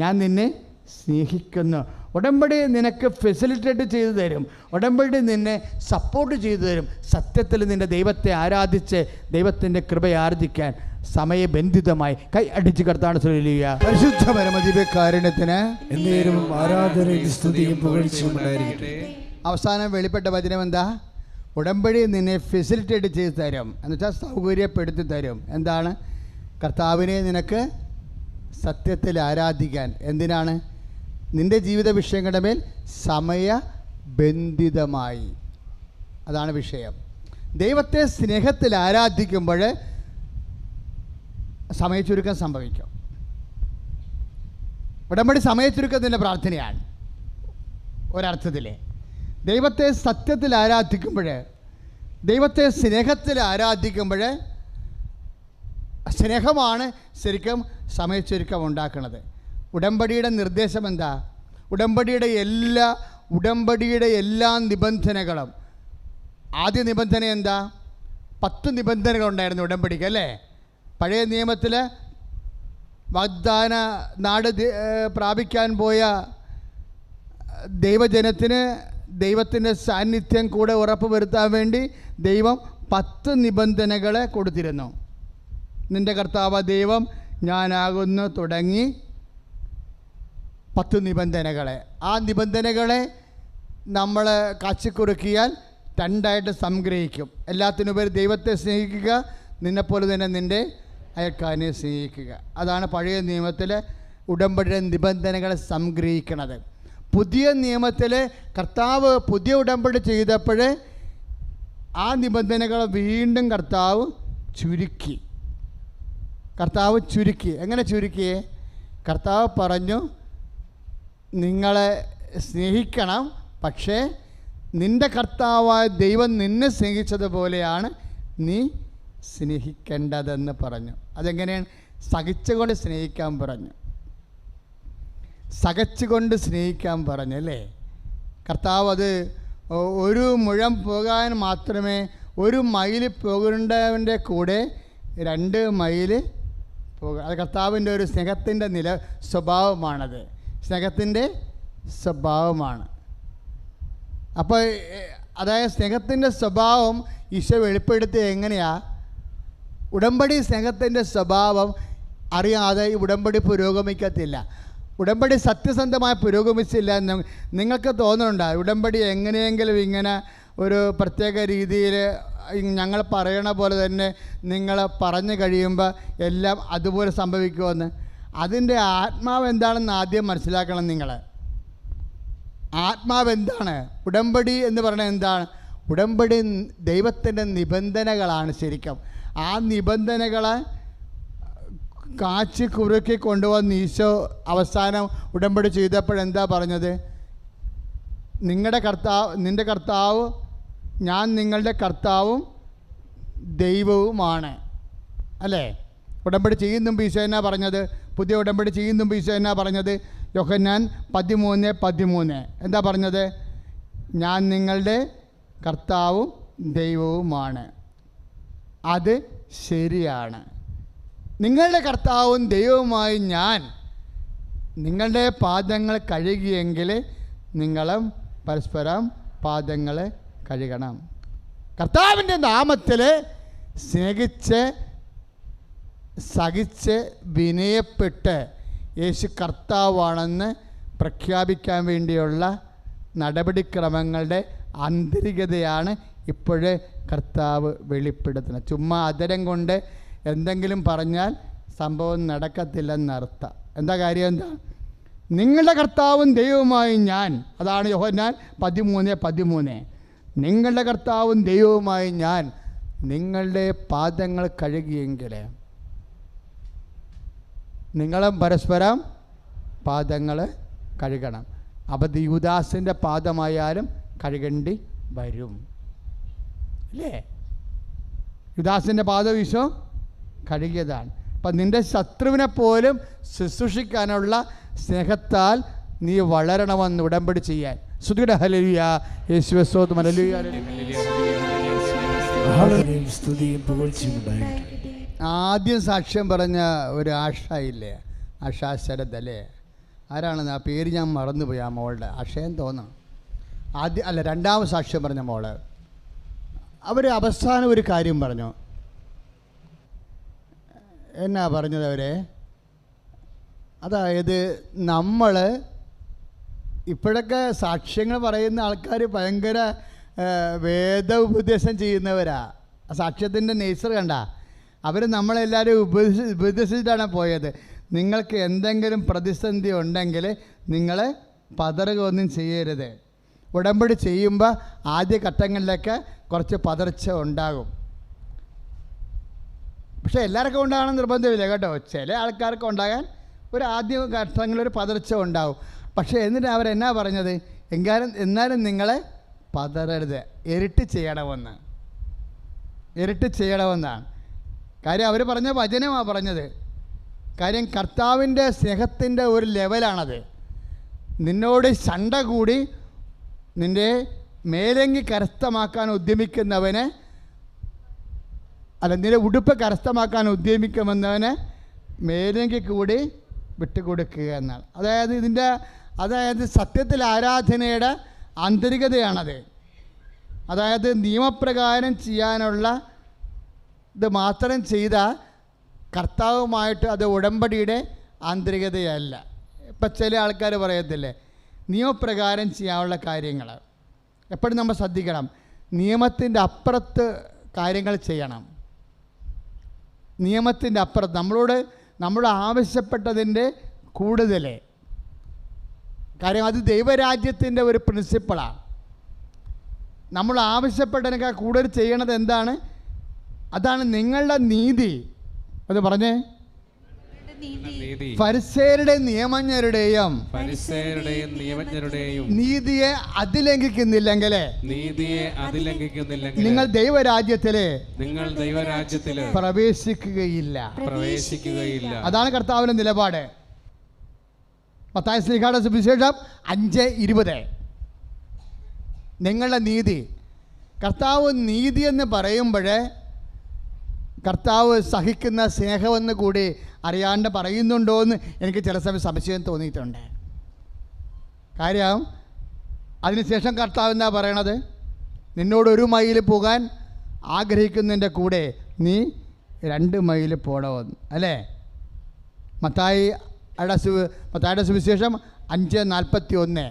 ഞാൻ നിന്നെ സ്നേഹിക്കുന്നു. ഉടമ്പടി നിനക്ക് ഫെസിലിറ്റേറ്റ് ചെയ്തു തരും, ഉടമ്പടി നിന്നെ സപ്പോർട്ട് ചെയ്തു തരും. സത്യത്തിൽ നിൻ്റെ ദൈവത്തെ ആരാധിച്ച് ദൈവത്തിൻ്റെ കൃപയാർജിക്കാൻ സമയബന്ധിതമായി കൈ അടിച്ച് കർത്താവിനെ സ്തുതിക്കുക. പരിശുദ്ധ പരമദിവ്യകാരുണ്യത്തിന് എന്നേരും ആരാധനയും സ്തുതിയും പുകഴ്ചയും ഉണ്ടായിരിക്കട്ടെ. അവസാനം വെളിപ്പെട്ട വചനം എന്താ? ഉടമ്പടി നിന്നെ ഫെസിലിറ്റേറ്റ് ചെയ്ത് തരും, എന്നുവെച്ചാൽ സൗകര്യപ്പെടുത്തി തരും. എന്താണ്? കർത്താവിനെ നിനക്ക് സത്യത്തിൽ ആരാധിക്കാൻ. എന്തിനാണ്? നിൻ്റെ ജീവിത വിഷയങ്ങളുടെ മേൽ സമയബന്ധിതമായി. അതാണ് വിഷയം. ദൈവത്തെ സ്നേഹത്തിൽ ആരാധിക്കുമ്പോൾ സമയച്ചുരുക്കം സംഭവിക്കും. ഉടമ്പടി സമയച്ചുരുക്കത്തിൻ്റെ പ്രാർത്ഥനയാണ് ഒരർത്ഥത്തിൽ. ദൈവത്തെ സത്യത്തിൽ ആരാധിക്കുമ്പോൾ, ദൈവത്തെ സ്നേഹത്തിൽ ആരാധിക്കുമ്പോൾ, സ്നേഹമാണ് ശരിക്കും സമയച്ചുരുക്കം ഉണ്ടാക്കുന്നത്. ഉടമ്പടിയുടെ നിർദ്ദേശം എന്താ? ഉടമ്പടിയുടെ എല്ലാ നിബന്ധനകളും, ആദ്യ നിബന്ധന എന്താ? 10 നിബന്ധനകളുണ്ടായിരുന്നു ഉടമ്പടിക്ക്, അല്ലേ? പഴയ നിയമത്തിൽ വാഗ്ദാന നാട് പ്രാപിക്കാൻ പോയ ദൈവജനത്തിന് ദൈവത്തിൻ്റെ സാന്നിധ്യം കൂടെ ഉറപ്പ് വരുത്താൻ വേണ്ടി ദൈവം 10 നിബന്ധനകളെ കൊടുത്തിരുന്നു. നിൻ്റെ കർത്താവ് ദൈവം ഞാനാകുന്നു തുടങ്ങി 10 നിബന്ധനകളെ. ആ നിബന്ധനകളെ നമ്മൾ കാച്ചിക്കുറുക്കിയാൽ 2ആയിട്ട് സംഗ്രഹിക്കും. എല്ലാത്തിനുപരി ദൈവത്തെ സ്നേഹിക്കുക, നിന്നെപ്പോലെ തന്നെ നിൻ്റെ അയൽക്കാരനെ സ്നേഹിക്കുക. അതാണ് പഴയ നിയമത്തിൽ ഉടമ്പടിയുടെ നിബന്ധനകളെ സംഗ്രഹിക്കുന്നത്. പുതിയ നിയമത്തിൽ കർത്താവ് പുതിയ ഉടമ്പടി ചെയ്തപ്പോൾ ആ നിബന്ധനകൾ വീണ്ടും കർത്താവ് ചുരുക്കി. എങ്ങനെ ചുരുക്കിയേ? കർത്താവ് പറഞ്ഞു, നിങ്ങളെ സ്നേഹിക്കണം, പക്ഷേ നിൻ്റെ കർത്താവായ ദൈവം നിന്നെ സ്നേഹിച്ചതുപോലെയാണ് നീ സ്നേഹിക്കേണ്ടതെന്ന് പറഞ്ഞു. അതെങ്ങനെയാണ്? സഹിച്ചുകൊണ്ട് സ്നേഹിക്കാൻ പറഞ്ഞു, അല്ലേ? കർത്താവ് അത് 1 മുഴം പോകാൻ മാത്രമേ, 1 മൈൽ പോകേണ്ടവൻ്റെ കൂടെ 2 മൈൽ പോകുക. അത് കർത്താവിൻ്റെ ഒരു സ്നേഹത്തിൻ്റെ സ്വഭാവമാണത്. സ്നേഹത്തിൻ്റെ സ്വഭാവമാണ്. അപ്പോൾ അതായത് സ്നേഹത്തിൻ്റെ സ്വഭാവം ഈശോ വെളിപ്പെടുത്തിയത് എങ്ങനെയാണ്? ഉടമ്പടി സ്നേഹത്തിൻ്റെ സ്വഭാവം അറിയാതെ ഈ ഉടമ്പടി പുരോഗമിക്കത്തില്ല. ഉടമ്പടി സത്യസന്ധമായി പുരോഗമിച്ചില്ല എന്ന് നിങ്ങൾക്ക് തോന്നുന്നുണ്ടോ? ഉടമ്പടി എങ്ങനെയെങ്കിലും ഇങ്ങനെ ഒരു പ്രത്യേക രീതിയിൽ ഞങ്ങൾ പറയണ പോലെ തന്നെ നിങ്ങൾ പറഞ്ഞു കഴിയുമ്പോൾ എല്ലാം അതുപോലെ സംഭവിക്കുമെന്ന്. അതിൻ്റെ ആത്മാവ് എന്താണെന്ന് ആദ്യം മനസ്സിലാക്കണം നിങ്ങൾ. ആത്മാവ് എന്താണ്? ഉടമ്പടി എന്ന് പറയുന്നത് എന്താണ്? ഉടമ്പടി ദൈവത്തിൻ്റെ നിബന്ധനകളാണ് ശരിക്കും. ആ നിബന്ധനകളെ കാച്ചി കുറുക്കി കൊണ്ടുവന്ന് ഈശോ അവസാനം ഉടമ്പടി ചെയ്തപ്പോഴെന്താ പറഞ്ഞത്? നിന്റെ കർത്താവ് ഞാൻ നിങ്ങളുടെ കർത്താവും ദൈവവുമാണ്, അല്ലേ? ഉടമ്പടി ചെയ്യുന്നുമ്പ് ഈശോ എന്നാ പറഞ്ഞത്? പുതിയ ഉടമ്പടി ചെയ്യുന്നുമ്പ് ഈശോ എന്നാ പറഞ്ഞത്? യോഹന്നാൻ 13:13 എന്താ പറഞ്ഞത്? ഞാൻ നിങ്ങളുടെ കർത്താവും ദൈവവുമാണ്. അത് ശരിയാണ്. നിങ്ങളുടെ കർത്താവും ദൈവവുമായി ഞാൻ നിങ്ങളുടെ പാദങ്ങൾ കഴുകിയെങ്കിൽ നിങ്ങളും പരസ്പരം പാദങ്ങൾ കഴുകണം. കർത്താവിൻ്റെ നാമത്തിൽ സ്നേഹിച്ച് സഹിച്ച് വിനയപ്പെട്ട് യേശു കർത്താവാണെന്ന് പ്രഖ്യാപിക്കാൻ വേണ്ടിയുള്ള നടപടിക്രമങ്ങളുടെ ആന്തരികതയാണ് ഇപ്പോഴേ കർത്താവ് വെളിപ്പെടുത്തുന്നത്. ചുമ്മാ അതരം കൊണ്ട് എന്തെങ്കിലും പറഞ്ഞാൽ സംഭവം നടക്കത്തില്ലെന്നർത്ഥം. എന്താ കാര്യം? എന്താ? നിങ്ങളുടെ കർത്താവും ദൈവവുമായി ഞാൻ, അതാണ് യോഹന്നാൻ 13:13. നിങ്ങളുടെ കർത്താവും ദൈവവുമായി ഞാൻ നിങ്ങളുടെ പാദങ്ങൾ കഴുകിയെങ്കിൽ നിങ്ങളും പരസ്പരം പാദങ്ങൾ കഴുകണം. അപ്പോൾ യൂദാസിൻ്റെ പാദമായാലും കഴുകേണ്ടി വരും, അല്ലേ? യൂദാസിൻ്റെ പാദം ഈശോ കഴുകിയതാണ്. അപ്പം നിൻ്റെ ശത്രുവിനെ പോലും ശുശ്രൂഷിക്കാനുള്ള സ്നേഹത്താൽ നീ വളരണമെന്ന് ഉടമ്പടി ചെയ്യാൻ. സ്തുതിയുടെ ഹല്ലേലൂയ, യേശുവേ സ്തോത്രം, ഹല്ലേലൂയ. ആദ്യം സാക്ഷ്യം പറഞ്ഞ ഒരു ആഷയില്ലേ, ആഷാ ശരത് അല്ലേ? ആരാണെന്ന് ആ പേര് ഞാൻ മറന്നുപോയി. ആ മോളുടെ ആഷയെന്ന് തോന്നാം. രണ്ടാമത് സാക്ഷ്യം പറഞ്ഞ മോള്, അവർ അവസാനം ഒരു കാര്യം പറഞ്ഞു. എന്നാ പറഞ്ഞത് അവരെ? അതായത് നമ്മൾ ഇപ്പോഴൊക്കെ സാക്ഷ്യങ്ങൾ പറയുന്ന ആൾക്കാർ ഭയങ്കര വേദ ഉപദേശം ചെയ്യുന്നവരാ. സാക്ഷ്യത്തിൻ്റെ നേച്ചർ കണ്ട. അവർ നമ്മളെല്ലാവരും ഉപദേശിച്ചിട്ടാണ് പോയത്. നിങ്ങൾക്ക് എന്തെങ്കിലും പ്രതിസന്ധി ഉണ്ടെങ്കിൽ നിങ്ങൾ പതറുക ഒന്നും ചെയ്യരുത്. ഉടമ്പടി ചെയ്യുമ്പോൾ ആദ്യ ഘട്ടങ്ങളിലൊക്കെ കുറച്ച് പതർച്ച ഉണ്ടാകും. പക്ഷേ എല്ലാവർക്കും ഉണ്ടാകണം നിർബന്ധമില്ല കേട്ടോ. ചില ആൾക്കാർക്ക് ഉണ്ടാകാൻ ഒരു ആദ്യ ഘട്ടങ്ങളിലൊരു പതർച്ച ഉണ്ടാകും. പക്ഷേ എന്നിട്ട് അവരെന്നാ പറഞ്ഞത്? എന്നാലും നിങ്ങളെ പതറരുത്, ഇരട്ടി ചെയ്യണമെന്നാണ് കാര്യം. അവർ പറഞ്ഞ വചനമാണ് പറഞ്ഞത്. കാര്യം കർത്താവിൻ്റെ സ്നേഹത്തിൻ്റെ ഒരു ലെവലാണത്. നിന്നോട് ശണ്ട കൂടി നിൻ്റെ മേലങ്കി കരസ്ഥമാക്കാൻ ഉദ്യമിക്കുന്നവന്, അല്ല നിന്റെ ഉടുപ്പ് കരസ്ഥമാക്കാൻ ഉദ്യമിക്കുമെന്നവന് മേലങ്കി കൂടി വിട്ടുകൊടുക്കുക എന്നാണ്. അതായത് സത്യത്തിൽ ആരാധനയുടെ ആന്തരികതയാണത്. അതായത് നിയമപ്രകാരം ചെയ്യാനുള്ള ഇത് മാത്രം ചെയ്ത കർത്താവുമായിട്ട് അത് ഉടമ്പടിയുടെ ആന്തരികതയല്ല. ഇപ്പം ചില ആൾക്കാർ പറയത്തില്ലേ നിയമപ്രകാരം ചെയ്യാനുള്ള കാര്യങ്ങൾ. എപ്പോഴും നമ്മൾ ശ്രദ്ധിക്കണം, നിയമത്തിൻ്റെ അപ്പുറത്ത് കാര്യങ്ങൾ ചെയ്യണം. നിയമത്തിൻ്റെ അപ്പുറത്ത് നമ്മൾ ആവശ്യപ്പെട്ടതിൻ്റെ കൂടുതൽ കാര്യം. അത് ദൈവരാജ്യത്തിൻ്റെ ഒരു പ്രിൻസിപ്പിളാണ്. നമ്മൾ ആവശ്യപ്പെട്ടതിനേക്കാൾ കൂടുതൽ ചെയ്യണത് എന്താണ്? അതാണ് നിങ്ങളുടെ നീതി. അത് പറഞ്ഞേ. ഫരിസേയരുടെയും നിയമജ്ഞരുടെയും നീതിയെ അതിലംഘിക്കുന്നില്ലെങ്കിൽ നിങ്ങൾ ദൈവരാജ്യത്തില് പ്രവേശിക്കുകയില്ല. അതാണ് കർത്താവിന്റെ നിലപാട്. മത്തായി ശ്ലീഹായുടെ സുവിശേഷം 5:20. നിങ്ങളുടെ നീതി. കർത്താവ് നീതി എന്ന് പറയുമ്പോൾ കർത്താവ് സഹിക്കുന്ന സ്നേഹമെന്ന് കൂടി അറിയാണ്ട് പറയുന്നുണ്ടോ എന്ന് എനിക്ക് ചില സമയം സംശയം തോന്നിയിട്ടുണ്ട്. കാര്യം അതിനുശേഷം കർത്താവ് എന്താ പറയണത്? നിന്നോട് 1 മൈൽ പോകാൻ ആഗ്രഹിക്കുന്നതിൻ്റെ കൂടെ നീ 2 മൈൽ പോകണമെന്ന്, അല്ലേ? മത്തായിയുടെ സുവിശേഷം 5:41.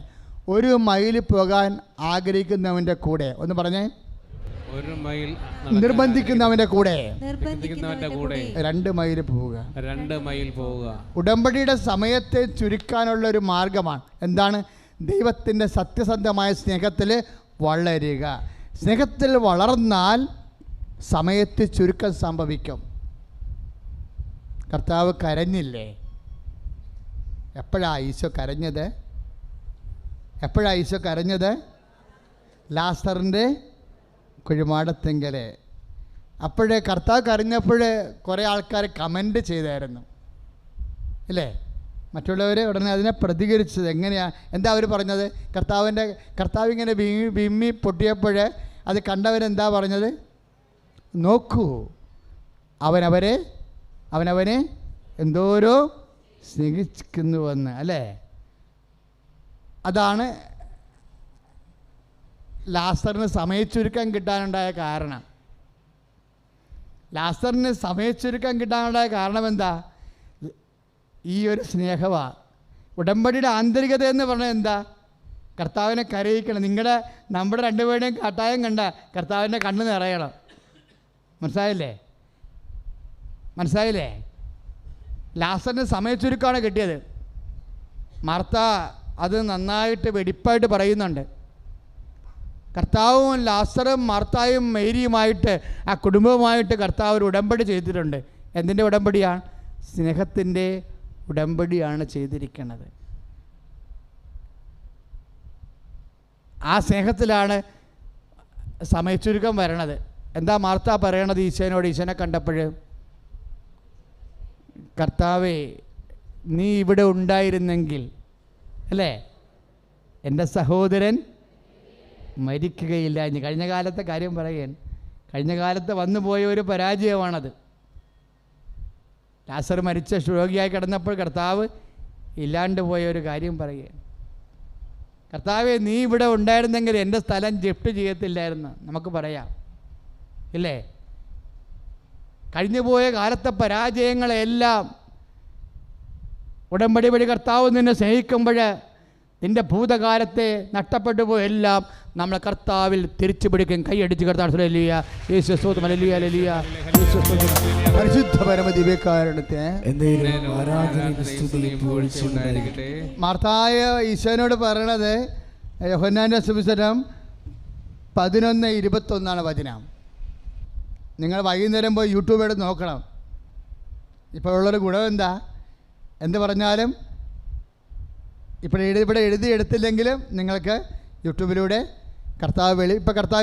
1 മൈൽ പോകാൻ ആഗ്രഹിക്കുന്നവൻ്റെ കൂടെ, ഒന്ന് പറഞ്ഞേ, 1 മൈൽ നിർബന്ധിക്കുന്നവൻ്റെ കൂടെ 2 മൈൽ പോവുക. 2 മൈൽ പോവുക. ഉടമ്പടിയുടെ സമയത്തെ ചുരുക്കാനുള്ള ഒരു മാർഗമാണ്. എന്താണ്? ദൈവത്തിൻ്റെ സത്യസന്ധമായ സ്നേഹത്തിൽ വളരുക. സ്നേഹത്തിൽ വളർന്നാൽ സമയത്ത് ചുരുക്കം സംഭവിക്കും. കർത്താവ് കരഞ്ഞില്ലേ? എപ്പോഴാണ് ഈശോ കരഞ്ഞത്? ലാസറിൻ്റെ കുഴിമാടത്തെങ്കിൽ. അപ്പോഴേ കർത്താവ് കരഞ്ഞപ്പോൾ കുറേ ആൾക്കാർ കമൻ്റ് ചെയ്തായിരുന്നു, ഇല്ലേ? മറ്റുള്ളവർ ഉടനെ അതിനെ പ്രതികരിച്ചത് എങ്ങനെയാണ്? എന്താ അവർ പറഞ്ഞത്? കർത്താവ് ഇങ്ങനെ വിമ്മി പൊട്ടിയപ്പോൾ അത് കണ്ടവരെന്താ പറഞ്ഞത്? നോക്കൂ, അവനവനെ എന്തോരോ സ്നേഹിക്കുന്നുവെന്ന്, അല്ലേ? അതാണ് ലാസറിന് സമയച്ചുരുക്കം കിട്ടാനുണ്ടായ കാരണം. എന്താ? ഈ ഒരു സ്നേഹമാണ്. ഉടമ്പടിയുടെ ആന്തരികത എന്ന് പറഞ്ഞാൽ എന്താ? കർത്താവിനെ കരയിക്കണം. നമ്മുടെ രണ്ടുപേരുടെയും കട്ടായം കണ്ട കർത്താവിൻ്റെ കണ്ണ് നിറയണം. മനസ്സിലായില്ലേ? ലാസറിന് സമയച്ചുരുക്കമാണ് കിട്ടിയത്. മാർത്ത അത് നന്നായിട്ട് വെടിപ്പായിട്ട് പറയുന്നുണ്ട്. കർത്താവും ലാസറും മാർത്തായും മേരിയുമായിട്ട്, ആ കുടുംബവുമായിട്ട് കർത്താവ് ഒരു ഉടമ്പടി ചെയ്തിട്ടുണ്ട്. എന്തിൻ്റെ ഉടമ്പടിയാണ്? സ്നേഹത്തിൻ്റെ ഉടമ്പടിയാണ് ചെയ്തിരിക്കുന്നത്. ആ സ്നേഹത്തിലാണ് സമയച്ചുരുക്കം വരണത്. എന്താ മാർത്ത പറയണത് ഈശോനോട്? ഈശോനെ കണ്ടപ്പോൾ, കർത്താവേ, നീ ഇവിടെ ഉണ്ടായിരുന്നെങ്കിൽ, അല്ലേ, എൻ്റെ സഹോദരൻ മരിക്കുകയില്ല. ഇനി കഴിഞ്ഞ കാലത്തെ കാര്യം പറയാൻ, കഴിഞ്ഞ കാലത്ത് വന്നു പോയ ഒരു പരാജയമാണത്. ലാസർ മരിച്ച രോഗിയായി കിടന്നപ്പോൾ കർത്താവ് ഇല്ലാണ്ട് പോയ ഒരു കാര്യം പറയുകയാണ്. കർത്താവേ, നീ ഇവിടെ ഉണ്ടായിരുന്നെങ്കിൽ എൻ്റെ സ്ഥലം ജപ്റ്റ് ചെയ്യത്തില്ലായിരുന്നു, നമുക്ക് പറയാം, ഇല്ലേ? കഴിഞ്ഞുപോയ കാലത്തെ പരാജയങ്ങളെല്ലാം ഉടമ്പടി വഴി കർത്താവ് നിന്നെ സ്നേഹിക്കുമ്പോൾ നിൻ്റെ ഭൂതകാലത്തെ നഷ്ടപ്പെട്ടു പോയെല്ലാം നമ്മളെ കർത്താവിൽ തിരിച്ചു പിടിക്കും. കൈയടിച്ച് കർത്താവ് പരിശുദ്ധ പരമദിവ്യകാരണത്തെ മാർത്തായ ഈശോനോട് പറയണത് യോഹന്നാൻ്റെ സുവിശേഷം 11:21 വചനം. നിങ്ങൾ വൈകുന്നേരം പോയി യൂട്യൂബ് എടുത്ത് നോക്കണം. ഇപ്പോൾ ഉള്ളൊരു ഗുണം എന്താ? എന്ത് പറഞ്ഞാലും ഇവിടെ എഴുതിയെടുത്തില്ലെങ്കിലും നിങ്ങൾക്ക് യൂട്യൂബിലൂടെ കർത്താവ്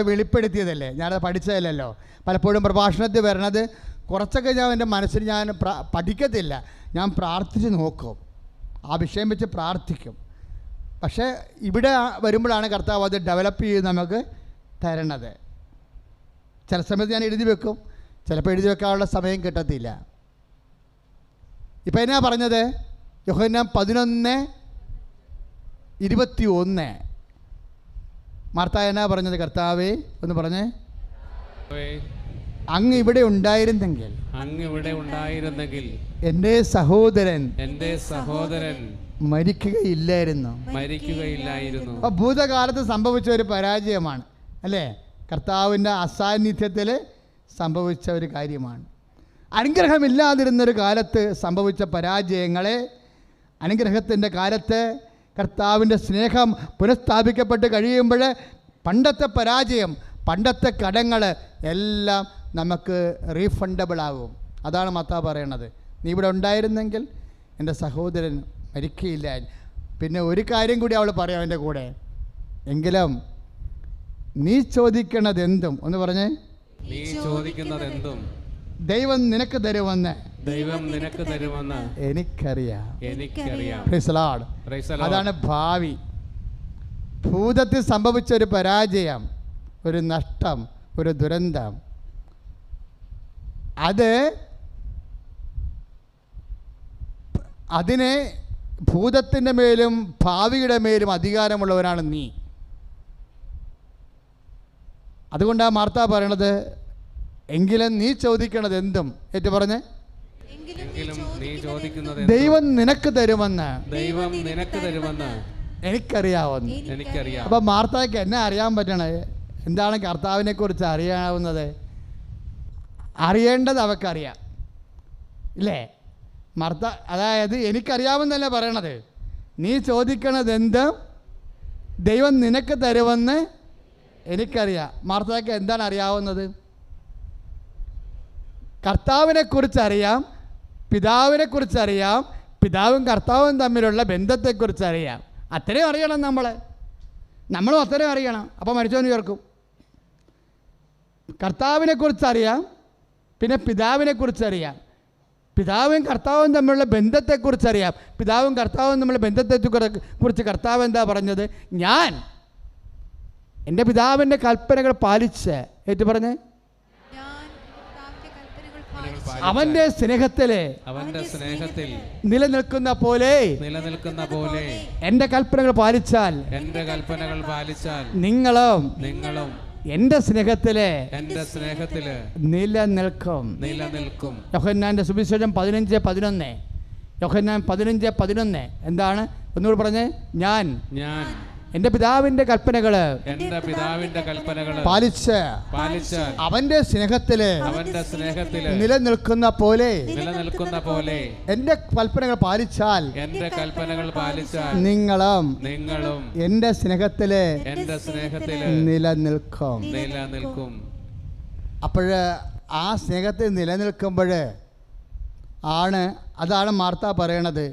വെളിപ്പെടുത്തിയതല്ലേ, ഞാനത് പഠിച്ചതല്ലല്ലോ. പലപ്പോഴും പ്രഭാഷണത്തിൽ വരണത് കുറച്ചൊക്കെ എൻ്റെ മനസ്സിൽ ഞാൻ പഠിക്കത്തില്ല, ഞാൻ പ്രാർത്ഥിച്ച് നോക്കും, ആ വിഷയം വെച്ച് പ്രാർത്ഥിക്കും. പക്ഷേ ഇവിടെ വരുമ്പോഴാണ് കർത്താവ് അത് ഡെവലപ്പ് ചെയ്ത് നമുക്ക് തരണത്. ചില സമയത്ത് ഞാൻ എഴുതി വെക്കും, ചിലപ്പോൾ എഴുതി വെക്കാനുള്ള സമയം കിട്ടത്തില്ല. ഇപ്പം എന്നാ പറഞ്ഞത്? യോഹന്നാൻ 11:21. മാർത്ത എന്നാ പറഞ്ഞത്? കർത്താവേ, ഒന്ന് പറഞ്ഞേ, അങ്ങ് ഇവിടെ ഉണ്ടായിരുന്നെങ്കിൽ എൻ്റെ സഹോദരൻ മരിക്കുകയില്ലായിരുന്നു. അപ്പോൾ ഭൂതകാലത്ത് സംഭവിച്ച ഒരു പരാജയമാണ്, അല്ലേ? കർത്താവിൻ്റെ അസാന്നിധ്യത്തിൽ സംഭവിച്ച ഒരു കാര്യമാണ്. അനുഗ്രഹമില്ലാതിരുന്നൊരു കാലത്ത് സംഭവിച്ച പരാജയങ്ങളെ അനുഗ്രഹത്തിൻ്റെ കാലത്ത് കർത്താവിൻ്റെ സ്നേഹം പുനഃസ്ഥാപിക്കപ്പെട്ട് കഴിയുമ്പോൾ പണ്ടത്തെ പരാജയം, പണ്ടത്തെ കടങ്ങൾ എല്ലാം നമുക്ക് റീഫണ്ടബിൾ ആകും. അതാണ് മത്താ പറയണത്. നീ ഇവിടെ ഉണ്ടായിരുന്നെങ്കിൽ എൻ്റെ സഹോദരൻ മരിക്കുകയില്ല. പിന്നെ ഒരു കാര്യം കൂടി അവൾ പറയാം എൻ്റെ കൂടെ, എങ്കിലും നീ ചോദിക്കണതെന്തും, ഒന്ന് പറഞ്ഞേ, നീ ചോദിക്കുന്നതെന്തും ദൈവം നിനക്ക് തരുമെന്ന് എനിക്കറിയാം. Praise the Lord. അതാണ് ഭാവി. ഭൂതത്തിൽ സംഭവിച്ച ഒരു പരാജയം, ഒരു നഷ്ടം, ഒരു ദുരന്തം, അതിനെ ഭൂതത്തിൻ്റെ മേലും ഭാവിയുടെ മേലും അധികാരമുള്ളവരാണ് നീ. അതുകൊണ്ടാണ് മാർത്ത പറയണത്, എങ്കിലും നീ ചോദിക്കണത് എന്തും ഏറ്റു പറഞ്ഞ് എങ്കിലും നീ ചോദിക്കുന്നത് ദൈവം നിനക്ക് തരുമെന്ന് ദൈവം നിനക്ക് തരുമെന്ന് എനിക്കറിയാവുന്നു. എനിക്കറിയാം. അപ്പം മാർത്തായ്ക്ക് എന്നെ അറിയാൻ പറ്റണേ? എന്താണ് കർത്താവിനെ കുറിച്ച് അറിയാവുന്നത്? അറിയേണ്ടത് അവൾക്കറിയാം ഇല്ലേ? മാർത്ത അതായത് എനിക്കറിയാമെന്നല്ല പറയണത്. നീ ചോദിക്കണത് എന്ത് ദൈവം നിനക്ക് തരുമെന്ന് എനിക്കറിയാം. മാർത്തായ്ക്ക് എന്താണ് അറിയാവുന്നത്? കർത്താവിനെ കുറിച്ചറിയാം, പിതാവിനെ കുറിച്ചറിയാം, പിതാവും കർത്താവും തമ്മിലുള്ള ബന്ധത്തെക്കുറിച്ചറിയാം. അത്രയും അറിയണം നമ്മളും അത്രയും അറിയണം. അപ്പോൾ മരിച്ചവന് ചേർക്കും. കർത്താവിനെ കുറിച്ചറിയാം, പിന്നെ പിതാവിനെ കുറിച്ചറിയാം, പിതാവും കർത്താവും തമ്മിലുള്ള ബന്ധത്തെക്കുറിച്ചറിയാം. പിതാവും കർത്താവും തമ്മിലുള്ള ബന്ധത്തെക്കുറിച്ച് കർത്താവ് എന്താ പറഞ്ഞത്? ഞാൻ എൻ്റെ പിതാവിൻ്റെ കൽപ്പനകൾ പാലിച്ച് പറഞ്ഞ് അവൻ്റെ സ്നേഹത്തിൽ നിലനിൽക്കുന്ന പോലെ എൻ്റെ കൽപ്പനകൾ പാലിച്ചാൽ നിങ്ങളും എൻ്റെ സ്നേഹത്തില് നിലനിൽക്കും. യോഹന്നാന്റെ സുവിശേഷം 15:11. യോഹന്നാൻ 15:11 എന്താണ്? ഒന്നുകൂടി പറഞ്ഞേ. ഞാൻ എൻ്റെ പിതാവിൻ്റെ കൽപ്പനകള് പാലിച്ച് അവന്റെ സ്നേഹത്തില് നിലനിൽക്കുന്ന പോലെ എൻ്റെ കൽപ്പനകൾ പാലിച്ചാൽ നിങ്ങളും എൻ്റെ സ്നേഹത്തില് നിലനിൽക്കും. അപ്പോഴ് ആ സ്നേഹത്തിൽ നിലനിൽക്കുമ്പോൾ അതാണ് മാർത്ത പറയണത്.